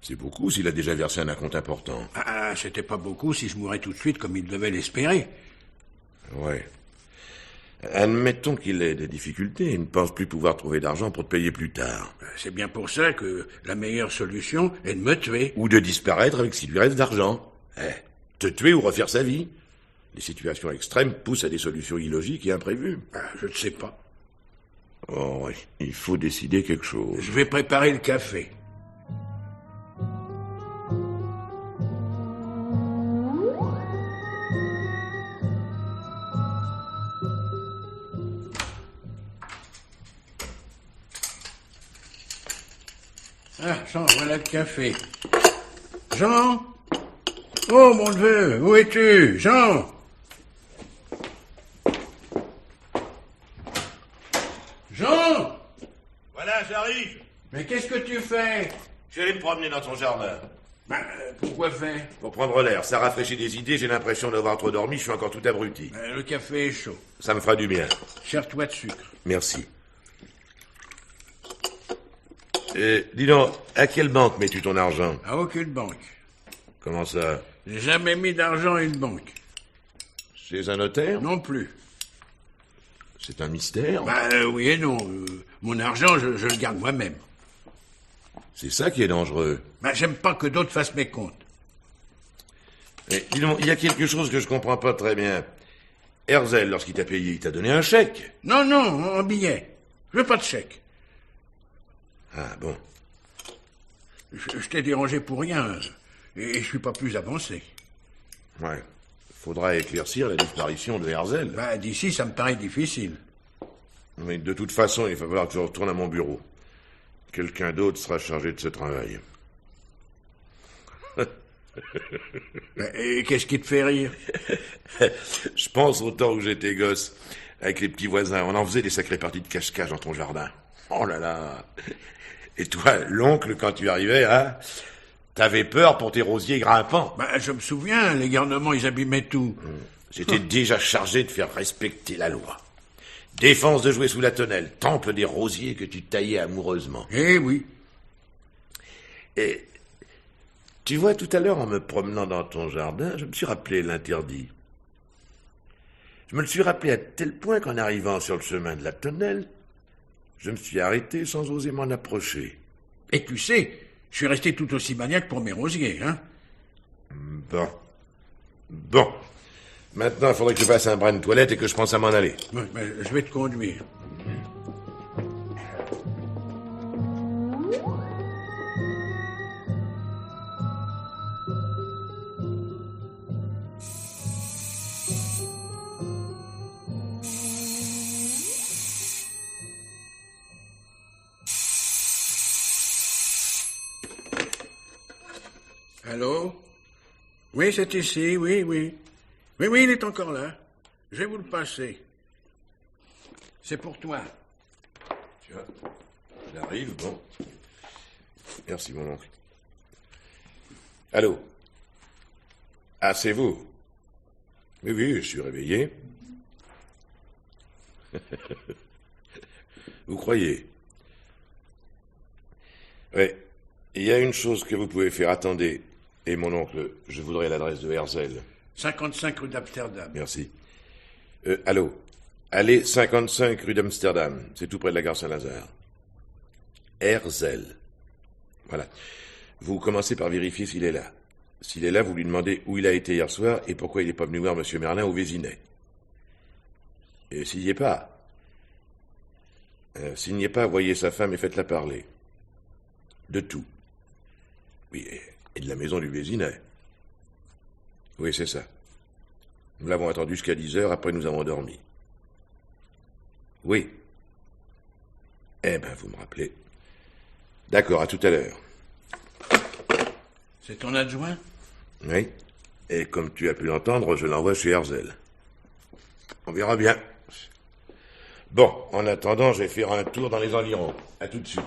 C'est beaucoup s'il a déjà versé un acompte important. Ah, c'était pas beaucoup si je mourais tout de suite comme il devait l'espérer. Ouais. Admettons qu'il ait des difficultés et ne pense plus pouvoir trouver d'argent pour te payer plus tard. C'est bien pour ça que la meilleure solution est de me tuer. Ou de disparaître avec s'il lui reste d'argent. Te tuer ou refaire sa vie. Les situations extrêmes poussent à des solutions illogiques et imprévues. Je ne sais pas. Oh oui, il faut décider quelque chose. Je vais préparer le café. Ah, Jean, voilà le café. Jean? Oh, mon neveu, où es-tu, Jean? Jean? Voilà, j'arrive. Mais qu'est-ce que tu fais? Je vais aller me promener dans ton jardin. Pourquoi faire? Pour prendre l'air, ça rafraîchit des idées, j'ai l'impression d'avoir trop dormi, je suis encore tout abruti. Le café est chaud. Ça me fera du bien. Sers-toi de sucre. Merci. Dis donc, à quelle banque mets-tu ton argent? À aucune banque. Comment ça? J'ai jamais mis d'argent à une banque. Chez un notaire? Non plus. C'est un mystère? Oui et non. Mon argent, je le garde moi-même. C'est ça qui est dangereux. J'aime pas que d'autres fassent mes comptes. Mais dis donc, il y a quelque chose que je comprends pas très bien. Herzel, lorsqu'il t'a payé, il t'a donné un chèque? Non, en billet. Je veux pas de chèque. Ah bon. Je t'ai dérangé pour rien. Et je suis pas plus avancé. Ouais. Faudra éclaircir la disparition de Herzel. D'ici, ça me paraît difficile. Mais de toute façon, il va falloir que je retourne à mon bureau. Quelqu'un d'autre sera chargé de ce travail. Et qu'est-ce qui te fait rire? Je pense au temps où j'étais gosse, avec les petits voisins. On en faisait des sacrées parties de cache-cache dans ton jardin. Oh là là. Et toi, l'oncle, quand tu arrivais, hein, t'avais peur pour tes rosiers grimpants. Je me souviens, les garnements, ils abîmaient tout. J'étais déjà chargé de faire respecter la loi. Défense de jouer sous la tonnelle, temple des rosiers que tu taillais amoureusement. Eh oui. Et tu vois, tout à l'heure, en me promenant dans ton jardin, je me suis rappelé l'interdit. Je me le suis rappelé à tel point qu'en arrivant sur le chemin de la tonnelle, je me suis arrêté sans oser m'en approcher. Et tu sais, je suis resté tout aussi maniaque pour mes rosiers, hein. Bon. Maintenant, il faudrait que je fasse un brin de toilette et que je pense à m'en aller. Ouais, je vais te conduire. Allô? Oui, c'est ici, oui. Oui, il est encore là. Je vais vous le passer. C'est pour toi. Tu vois, il arrive, bon. Merci, mon oncle. Allô? Ah, c'est vous? Oui, je suis réveillé. Vous croyez? Oui. Il y a une chose que vous pouvez faire. Attendez. Et mon oncle, je voudrais l'adresse de Herzl. 55 rue d'Amsterdam. Merci. Allô? Allez, 55 rue d'Amsterdam. C'est tout près de la gare Saint-Lazare. Herzl. Voilà. Vous commencez par vérifier s'il est là. S'il est là, vous lui demandez où il a été hier soir et pourquoi il n'est pas venu voir M. Merlin au Vésinet. Et s'il n'y est pas... s'il n'y est pas, voyez sa femme et faites-la parler. De tout. Oui, et de la maison du Vésinet. Oui, c'est ça. Nous l'avons attendu jusqu'à 10h, après nous avons dormi. Oui. Eh ben, vous me rappelez. D'accord, à tout à l'heure. C'est ton adjoint? Oui. Et comme tu as pu l'entendre, je l'envoie chez Herzl. On verra bien. Bon, en attendant, je vais faire un tour dans les environs. À tout de suite.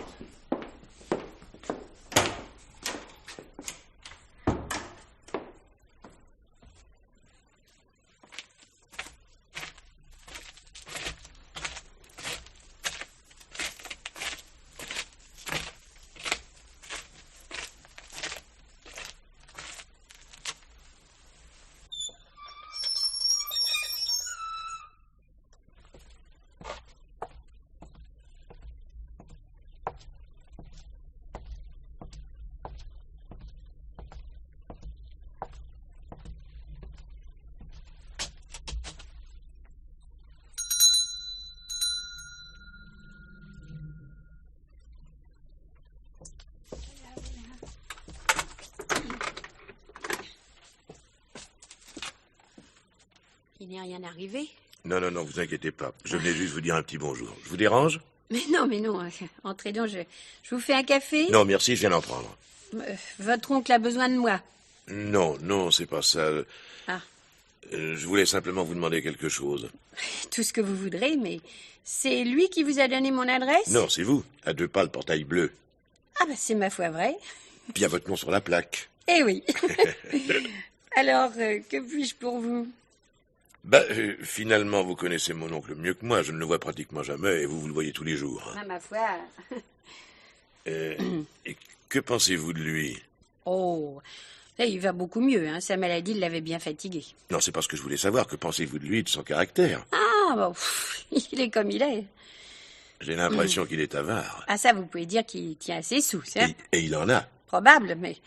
Il n'est rien arrivé? Non, vous inquiétez pas. Je venais juste vous dire un petit bonjour. Je vous dérange? Mais non. Entrez donc, je vous fais un café? Non, merci, je viens d'en prendre. Votre oncle a besoin de moi? Non, c'est pas ça. Ah. Je voulais simplement vous demander quelque chose. Tout ce que vous voudrez, mais c'est lui qui vous a donné mon adresse? Non, c'est vous, à 2 pas, le portail bleu. Ah c'est ma foi vrai. Puis il y a votre nom sur la plaque. Eh oui. Alors, que puis-je pour vous? Finalement, vous connaissez mon oncle mieux que moi. Je ne le vois pratiquement jamais et vous le voyez tous les jours. Ah, ma foi. Et que pensez-vous de lui? Oh, là, il va beaucoup mieux. Hein. Sa maladie l'avait bien fatigué. Non, c'est parce que je voulais savoir. Que pensez-vous de lui, de son caractère? Ah, il est comme il est. J'ai l'impression qu'il est avare. Ah, ça, vous pouvez dire qu'il tient à ses sous, ça. Et il en a. Probable, mais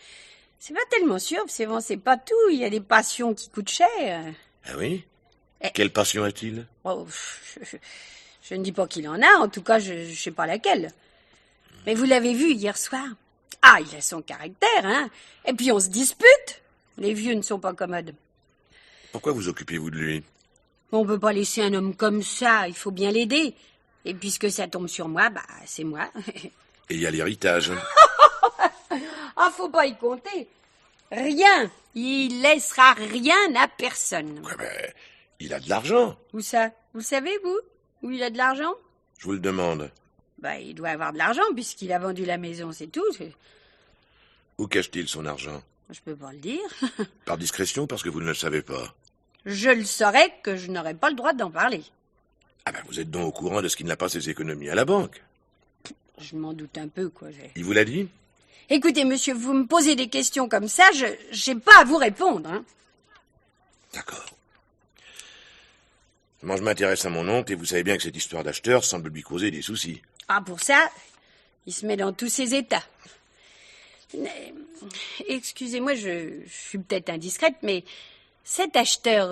c'est pas tellement sûr. C'est pas tout. Il y a des passions qui coûtent cher. Ah oui? Quelle passion a-t-il? Oh, je ne dis pas qu'il en a, en tout cas, je sais pas laquelle. Mais vous l'avez vu hier soir? Ah, il a son caractère, hein. Et puis on se dispute. Les vieux ne sont pas commodes. Pourquoi vous occupez-vous de lui? On peut pas laisser un homme comme ça, il faut bien l'aider. Et puisque ça tombe sur moi, c'est moi. Et il y a l'héritage. Ah, faut pas y compter. Rien. Il laissera rien à personne. Ouais, mais il a de l'argent. Où ça? Vous le savez, vous? Où il a de l'argent? Je vous le demande. Il doit avoir de l'argent puisqu'il a vendu la maison, c'est tout. Où cache-t-il son argent? Je peux pas le dire. Par discrétion, parce que vous ne le savez pas. Je le saurais que je n'aurais pas le droit d'en parler. Ah ben, vous êtes donc au courant de ce qu'il n'a pas ses économies à la banque. Je m'en doute un peu, quoi. Il vous l'a dit? Écoutez, monsieur, vous me posez des questions comme ça, j'ai pas à vous répondre, hein. D'accord. Moi, je m'intéresse à mon oncle et vous savez bien que cette histoire d'acheteur semble lui causer des soucis. Ah, pour ça, il se met dans tous ses états. Excusez-moi, je suis peut-être indiscrète, mais cet acheteur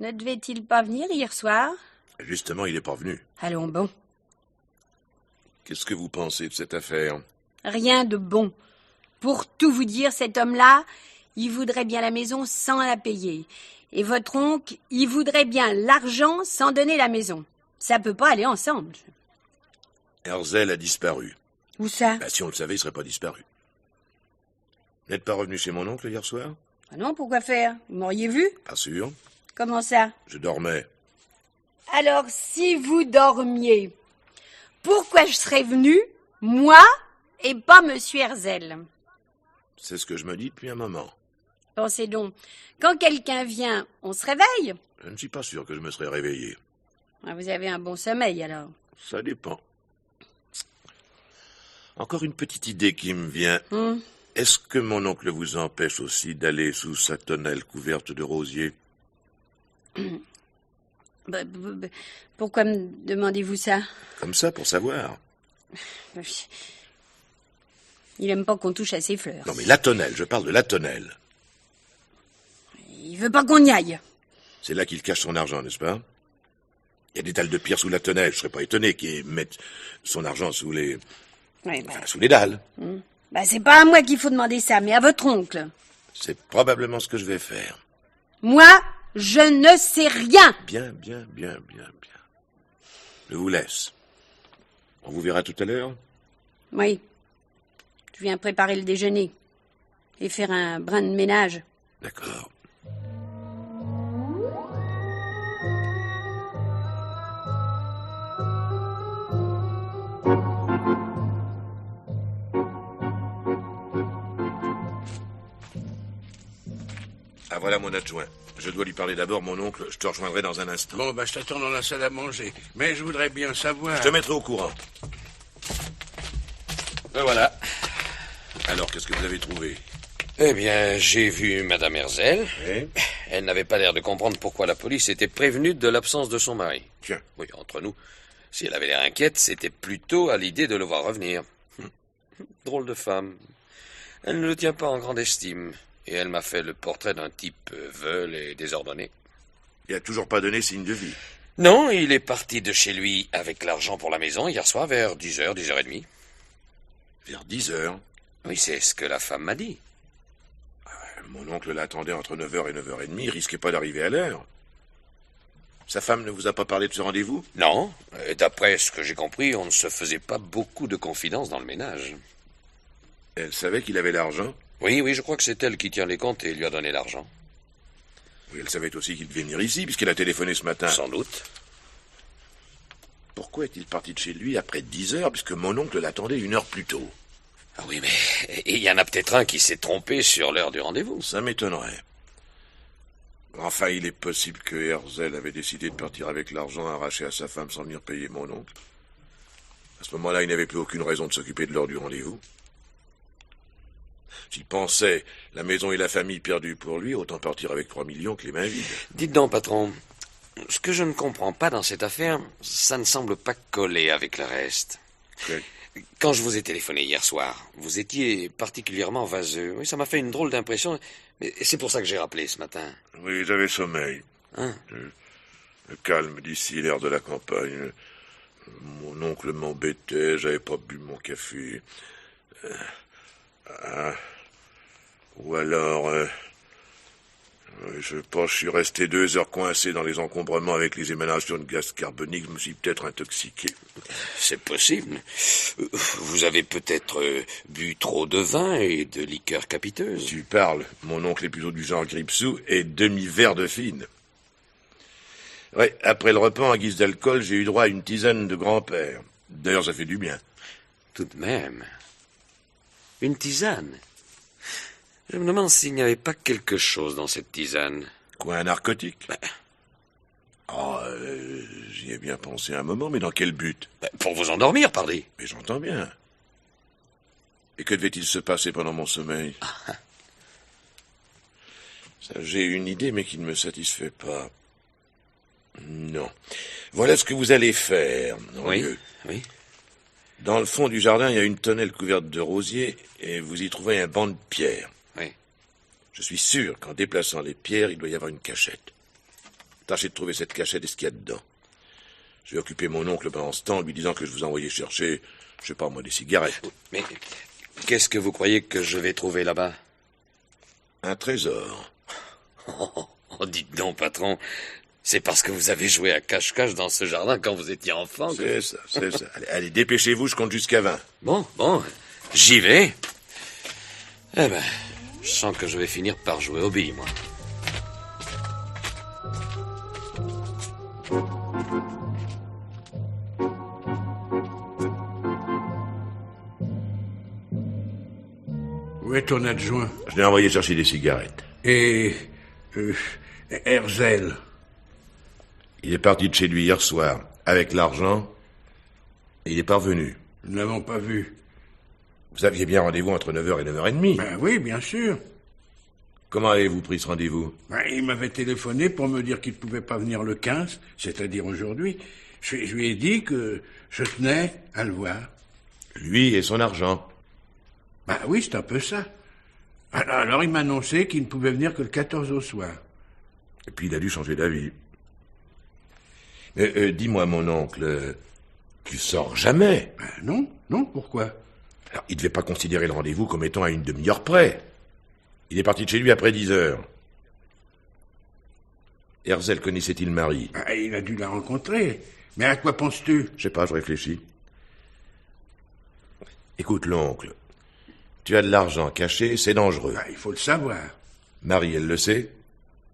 ne devait-il pas venir hier soir? Justement, il n'est pas venu. Allons, bon. Qu'est-ce que vous pensez de cette affaire? Rien de bon. Pour tout vous dire, cet homme-là, il voudrait bien la maison sans la payer. Et votre oncle, il voudrait bien l'argent sans donner la maison. Ça peut pas aller ensemble. Herzl a disparu. Où ça? Si on le savait, il serait pas disparu. Vous n'êtes pas revenu chez mon oncle hier soir? Ah non, pourquoi faire? Vous m'auriez vu? Pas sûr. Comment ça? Je dormais. Alors, si vous dormiez, pourquoi je serais venu, moi, et pas monsieur Herzl? C'est ce que je me dis depuis un moment. Pensez donc, quand quelqu'un vient, on se réveille? Je ne suis pas sûr que je me serais réveillé. Ah, vous avez un bon sommeil, alors. Ça dépend. Encore une petite idée qui me vient. Est-ce que mon oncle vous empêche aussi d'aller sous sa tonnelle couverte de rosiers? Pourquoi me demandez-vous ça? Comme ça, pour savoir. Il aime pas qu'on touche à ses fleurs. Non, mais la tonnelle, je parle de la tonnelle. Il veut pas qu'on y aille. C'est là qu'il cache son argent, n'est-ce pas? Il y a des dalles de pierre sous la tonnelle. Je serais pas étonné qu'il mette son argent sous les... Oui, sous les dalles. C'est pas à moi qu'il faut demander ça, mais à votre oncle. C'est probablement ce que je vais faire. Moi, je ne sais rien. Bien. Je vous laisse. On vous verra tout à l'heure? Oui. Je viens préparer le déjeuner. Et faire un brin de ménage. D'accord. Ah, voilà mon adjoint. Je dois lui parler d'abord, mon oncle. Je te rejoindrai dans un instant. Bon, je t'attends dans la salle à manger. Mais je voudrais bien savoir... Je te mettrai au courant. Ben voilà. Alors, qu'est-ce que vous avez trouvé? Eh bien, j'ai vu Madame Herzl. Oui. Elle n'avait pas l'air de comprendre pourquoi la police était prévenue de l'absence de son mari. Tiens. Oui, entre nous, si elle avait l'air inquiète, c'était plutôt à l'idée de le voir revenir. Drôle de femme. Elle ne le tient pas en grande estime. Et elle m'a fait le portrait d'un type veule et désordonné. Il n'a toujours pas donné signe de vie. Non, il est parti de chez lui avec l'argent pour la maison hier soir vers 10h, 10h30. Vers 10h? Oui, c'est ce que la femme m'a dit. Mon oncle l'attendait entre 9h et 9h30, il risquait pas d'arriver à l'heure. Sa femme ne vous a pas parlé de ce rendez-vous? Non, d'après ce que j'ai compris, on ne se faisait pas beaucoup de confidences dans le ménage. Elle savait qu'il avait l'argent? Oui, je crois que c'est elle qui tient les comptes et lui a donné l'argent. Oui, elle savait aussi qu'il devait venir ici, puisqu'elle a téléphoné ce matin. Sans doute. Pourquoi est-il parti de chez lui après 10h, puisque mon oncle l'attendait 1 heure plus tôt? Ah oui, mais il y en a peut-être un qui s'est trompé sur l'heure du rendez-vous. Ça m'étonnerait. Enfin, il est possible que Herzl avait décidé de partir avec l'argent arraché à sa femme sans venir payer mon oncle. À ce moment-là, il n'avait plus aucune raison de s'occuper de l'heure du rendez-vous. S'il pensait la maison et la famille perdues pour lui, autant partir avec 3 millions que les mains vides. Dites donc, patron, ce que je ne comprends pas dans cette affaire, ça ne semble pas coller avec le reste. Okay. Quand je vous ai téléphoné hier soir, vous étiez particulièrement vaseux. Oui, ça m'a fait une drôle d'impression, mais c'est pour ça que j'ai rappelé ce matin. Oui, j'avais sommeil. Le calme d'ici, l'air de la campagne. Mon oncle m'embêtait, j'avais pas bu mon café. Ou alors, Je pense que je suis resté 2 heures coincé dans les encombrements avec les émanations de gaz carbonique. Je me suis peut-être intoxiqué. C'est possible. Vous avez peut-être bu trop de vin et de liqueur capiteuse. Tu parles. Mon oncle est plutôt du genre Gripsou et demi-verre de fine. Ouais, après le repas, en guise d'alcool, j'ai eu droit à une tisane de grand-père. D'ailleurs, ça fait du bien. Tout de même. Une tisane. Je me demande s'il n'y avait pas quelque chose dans cette tisane. Quoi, un narcotique? J'y ai bien pensé un moment, mais dans quel but? Pour vous endormir, pardi. Mais j'entends bien. Et que devait-il se passer pendant mon sommeil? Ça, j'ai une idée, mais qui ne me satisfait pas. Non. Voilà ce que vous allez faire. Oui. Dans le fond du jardin, il y a une tonnelle couverte de rosiers, et vous y trouvez un banc de pierres. Oui. Je suis sûr qu'en déplaçant les pierres, il doit y avoir une cachette. Tâchez de trouver cette cachette et ce qu'il y a dedans. Je vais occuper mon oncle pendant ce temps, lui disant que je vous envoyais chercher, je sais pas moi, des cigarettes. Mais qu'est-ce que vous croyez que je vais trouver là-bas? Un trésor. Oh, dites donc, patron, c'est parce que vous avez joué à cache-cache dans ce jardin quand vous étiez enfant que... C'est ça. Allez, dépêchez-vous, je compte jusqu'à 20. Bon, j'y vais. Eh ben, je sens que je vais finir par jouer aux billes, moi. Où est ton adjoint? Je l'ai envoyé chercher des cigarettes. Et... Herzl? Il est parti de chez lui hier soir, avec l'argent, et il est parvenu. Nous ne l'avons pas vu. Vous aviez bien rendez-vous entre 9h et 9h30. Ben oui, bien sûr. Comment avez-vous pris ce rendez-vous? Il m'avait téléphoné pour me dire qu'il ne pouvait pas venir le 15, c'est-à-dire aujourd'hui. Je lui ai dit que je tenais à le voir. Lui et son argent. Ben oui, c'est un peu ça. Alors il m'a annoncé qu'il ne pouvait venir que le 14 au soir. Et puis il a dû changer d'avis. Dis-moi, mon oncle, tu sors jamais? Ben non, pourquoi? Alors, il ne devait pas considérer le rendez-vous comme étant à une demi-heure près. Il est parti de chez lui après 10h. Herzl connaissait-il Marie? Il a dû la rencontrer. Mais à quoi penses-tu? Je sais pas, je réfléchis. Écoute, l'oncle, tu as de l'argent caché, c'est dangereux. Il faut le savoir. Marie, elle le sait?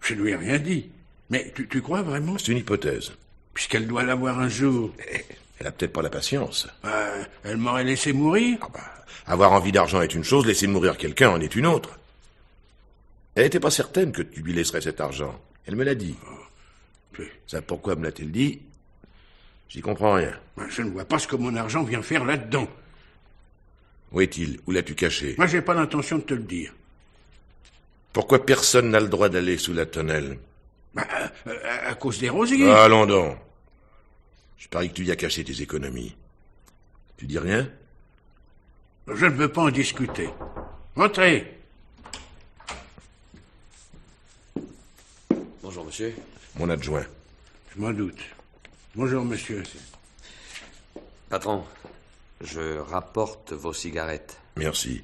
Je lui ai rien dit. Mais tu crois vraiment? C'est une hypothèse. Puisqu'elle doit l'avoir un jour. Elle a peut-être pas la patience. Elle m'aurait laissé mourir? Avoir envie d'argent est une chose, laisser mourir quelqu'un en est une autre. Elle n'était pas certaine que tu lui laisserais cet argent. Elle me l'a dit. Ça, pourquoi me l'a-t-elle dit? J'y comprends rien. Je ne vois pas ce que mon argent vient faire là-dedans. Où est-il? Où l'as-tu caché? Moi, j'ai pas l'intention de te le dire. Pourquoi personne n'a le droit d'aller sous la tonnelle? À cause des rosiers. Allons donc. Je parie que tu y as caché tes économies. Tu dis rien? Je ne veux pas en discuter. Entrez. Bonjour, monsieur. Mon adjoint. Je m'en doute. Bonjour, monsieur. Patron, je rapporte vos cigarettes. Merci.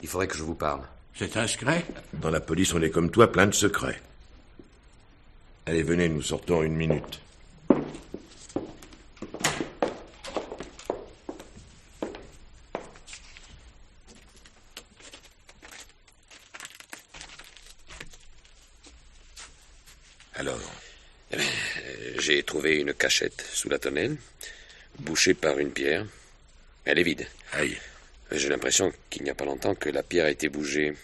Il faudrait que je vous parle. C'est un secret? Dans la police, on est comme toi, plein de secrets. Allez, venez, nous sortons 1 minute. Alors? J'ai trouvé une cachette sous la tonnelle, bouchée par une pierre. Elle est vide. Aïe. J'ai l'impression qu'il n'y a pas longtemps que la pierre a été bougée.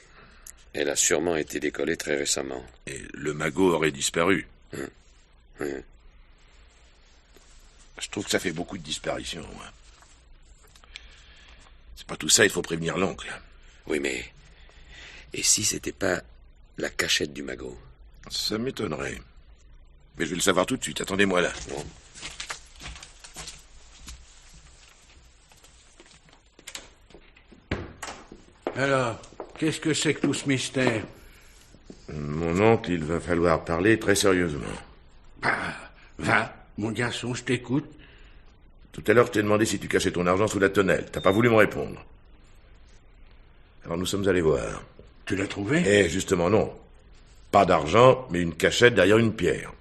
Elle a sûrement été décollée très récemment. Et le magot aurait disparu. Je trouve que ça fait beaucoup de disparitions. C'est pas tout ça, il faut prévenir l'oncle. Oui, mais... Et si c'était pas la cachette du magot? Ça m'étonnerait. Mais je vais le savoir tout de suite. Attendez-moi là. Bon. Alors, qu'est-ce que c'est que tout ce mystère? Mon oncle, il va falloir parler très sérieusement. Va, mon garçon, je t'écoute. Tout à l'heure, je t'ai demandé si tu cachais ton argent sous la tonnelle. T'as pas voulu me répondre. Alors nous sommes allés voir. Tu l'as trouvé? Eh, justement, non. Pas d'argent, mais une cachette derrière une pierre.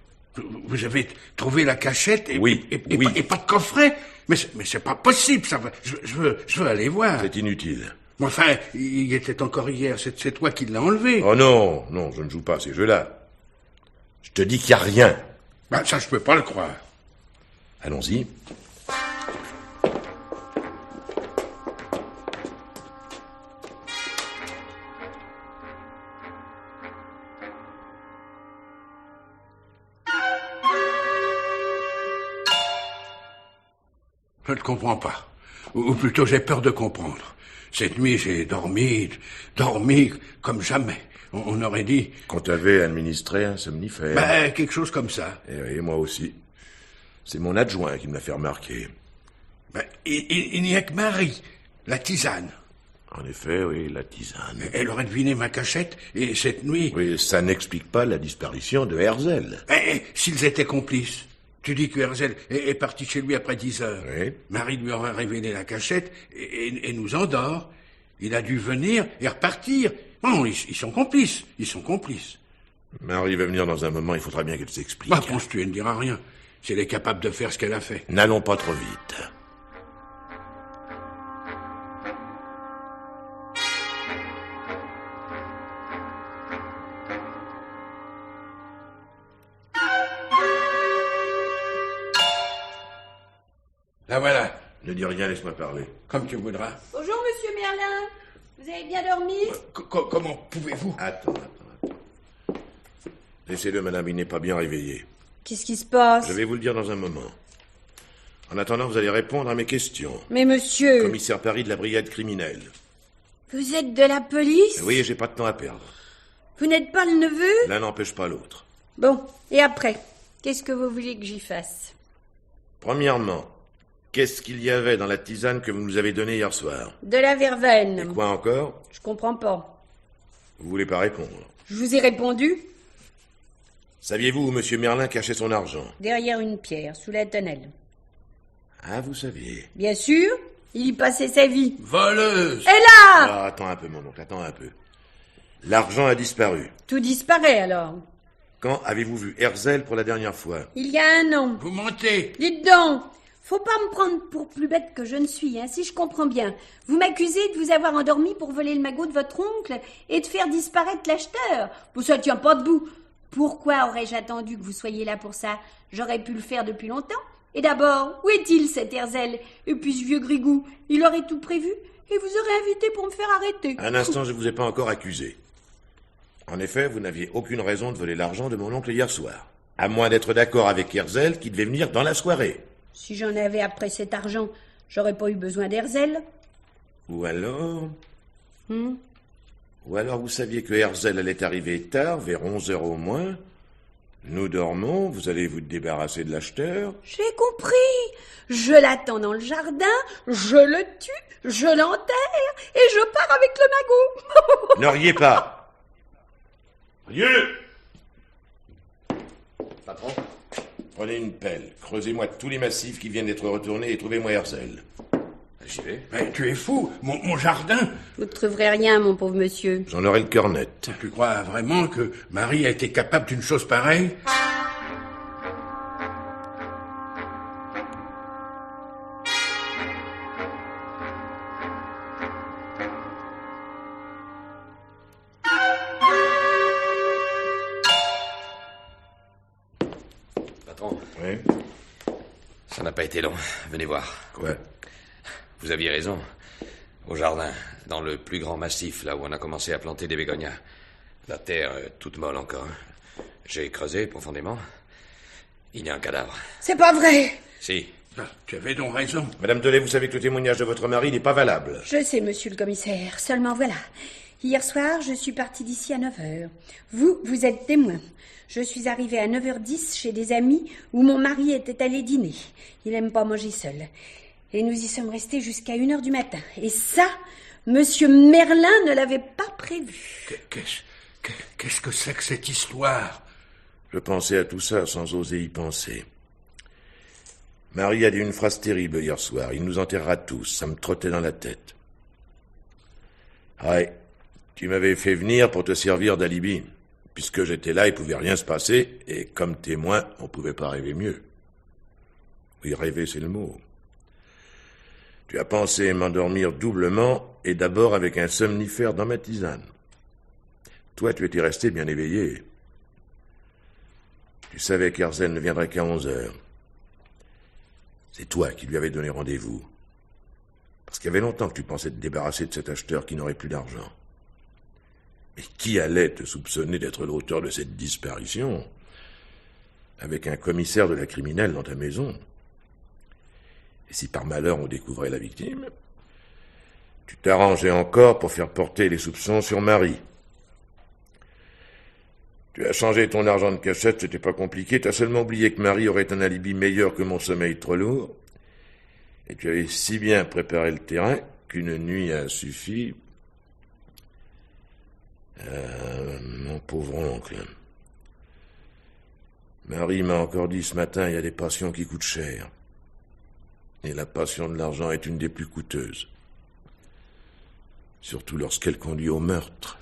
Vous avez trouvé la cachette et, Oui, et oui. pas de coffret? Mais c'est pas possible, ça. Je veux aller voir. C'est inutile. Mais enfin, il était encore hier. C'est toi qui l'as enlevé. Oh non, non, je ne joue pas à ces jeux-là. Je te dis qu'il n'y a rien. Ben, ça, je peux pas le croire. Allons-y. Je ne comprends pas. Ou plutôt, j'ai peur de comprendre. Cette nuit, j'ai dormi comme jamais. On aurait dit... Qu'on t'avait administré un somnifère. Ben, quelque chose comme ça. Et moi aussi. C'est mon adjoint qui me l'a fait remarquer. Ben, il n'y a que Marie, la tisane. En effet, oui, la tisane. Elle aurait deviné ma cachette, et cette nuit... Oui, ça n'explique pas la disparition de Herzl. S'ils étaient complices. Tu dis que Herzl est parti chez lui après 10 heures. Oui. Marie lui aurait révélé la cachette et nous endort. Il a dû venir et repartir. Non, ils sont complices. Ils sont complices. Marie va venir dans un moment, il faudra bien qu'elle s'explique. Bah, pense-tu, elle ne dira rien. Si elle est capable de faire ce qu'elle a fait. N'allons pas trop vite. La voilà. Ne dis rien, laisse-moi parler. Comme tu voudras. Bonjour, monsieur Merlin. Vous avez bien dormi? Comment pouvez-vous? Attends. Laissez-le, madame, il n'est pas bien réveillé. Qu'est-ce qui se passe? Je vais vous le dire dans un moment. En attendant, vous allez répondre à mes questions. Mais monsieur... Commissaire Paris de la brigade criminelle. Vous êtes de la police? Oui, j'ai pas de temps à perdre. Vous n'êtes pas le neveu? L'un n'empêche pas l'autre. Bon, et après? Qu'est-ce que vous voulez que j'y fasse? Premièrement, qu'est-ce qu'il y avait dans la tisane que vous nous avez donnée hier soir? De la verveine. Et quoi encore? Je comprends pas. Vous voulez pas répondre? Je vous ai répondu? Saviez-vous où M. Merlin cachait son argent? Derrière une pierre, sous la tonnelle. Ah, vous saviez. Bien sûr, il y passait sa vie. Voleuse! Et là! Ah, attends un peu, mon oncle, attends un peu. L'argent a disparu. Tout disparaît alors. Quand avez-vous vu Herzl pour la dernière fois? Il y a 1 an. Vous mentez! Dites donc, faut pas me prendre pour plus bête que je ne suis, hein, si je comprends bien. Vous m'accusez de vous avoir endormi pour voler le magot de votre oncle et de faire disparaître l'acheteur. Bon, ça tient pas debout. Pourquoi aurais-je attendu que vous soyez là pour ça? J'aurais pu le faire depuis longtemps. Et d'abord, où est-il cet Herzl? Et puis ce vieux Grigou, il aurait tout prévu et vous aurez invité pour me faire arrêter. Un instant, je ne vous ai pas encore accusé. En effet, vous n'aviez aucune raison de voler l'argent de mon oncle hier soir. À moins d'être d'accord avec Herzl qui devait venir dans la soirée. Si j'en avais après cet argent, j'aurais pas eu besoin d'Herzl. Ou alors... Ou alors vous saviez que Herzl allait arriver tard, vers 11h au moins. Nous dormons, vous allez vous débarrasser de l'acheteur. J'ai compris. Je l'attends dans le jardin, je le tue, je l'enterre et je pars avec le magot. Ne riez pas. Riez! Patron, prenez une pelle, creusez-moi tous les massifs qui viennent d'être retournés et trouvez-moi Herzl. J'y vais. Mais tu es fou! Mon jardin! Vous ne trouverez rien, mon pauvre monsieur. J'en aurai le cœur net. Tu crois vraiment que Marie a été capable d'une chose pareille? Patron, Oui? ça n'a pas été long. Venez voir. Quoi? Vous aviez raison. Au jardin, dans le plus grand massif, là où on a commencé à planter des bégonias. La terre toute molle encore. J'ai creusé profondément. Il y a un cadavre. C'est pas vrai. Si. Ah, tu avais donc raison. Madame Delay, vous savez que le témoignage de votre mari n'est pas valable. Je sais, monsieur le commissaire. Seulement voilà. Hier soir, je suis partie d'ici à 9h. Vous êtes témoin. Je suis arrivée à 9h10 chez des amis où mon mari était allé dîner. Il aime pas manger seul. Et nous y sommes restés jusqu'à 1h du matin. Et ça, monsieur Merlin ne l'avait pas prévu. Qu'est-ce que c'est que cette histoire? Je pensais à tout ça sans oser y penser. Marie a dit une phrase terrible hier soir. Il nous enterrera tous. Ça me trottait dans la tête. Ouais, Tu m'avais fait venir pour te servir d'alibi. Puisque j'étais là, il pouvait rien se passer, et comme témoin, on pouvait pas rêver mieux. Oui, rêver, c'est le mot. Tu as pensé m'endormir doublement, et d'abord avec un somnifère dans ma tisane. Toi, tu étais resté bien éveillé. Tu savais qu'Herzen ne viendrait qu'à 11h. C'est toi qui lui avais donné rendez-vous. Parce qu'il y avait longtemps que tu pensais te débarrasser de cet acheteur qui n'aurait plus d'argent. Mais qui allait te soupçonner d'être l'auteur de cette disparition, avec un commissaire de la criminelle dans ta maison? Et si par malheur on découvrait la victime, tu t'arrangeais encore pour faire porter les soupçons sur Marie. Tu as changé ton argent de cachette, c'était pas compliqué, tu as seulement oublié que Marie aurait un alibi meilleur que mon sommeil trop lourd, et tu avais si bien préparé le terrain qu'une nuit a suffi. Mon pauvre oncle. Marie m'a encore dit ce matin, il y a des passions qui coûtent cher. Et la passion de l'argent est une des plus coûteuses. Surtout lorsqu'elle conduit au meurtre.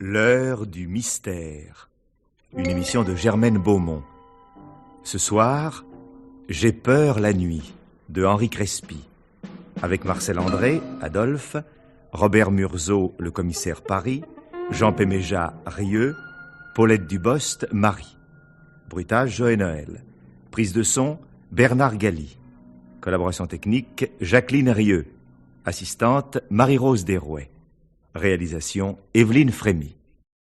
L'heure du mystère. Une émission de Germaine Beaumont. Ce soir, J'ai peur la nuit, de Henri Crespi. Avec Marcel André, Adolphe, Robert Murzeau, le commissaire Paris, Jean Péméja, Rieux, Paulette Dubost, Marie. Bruitage, Joël Noël. Prise de son, Bernard Galli. Collaboration technique, Jacqueline Rieux. Assistante, Marie-Rose Desrouet. Réalisation, Evelyne Frémy.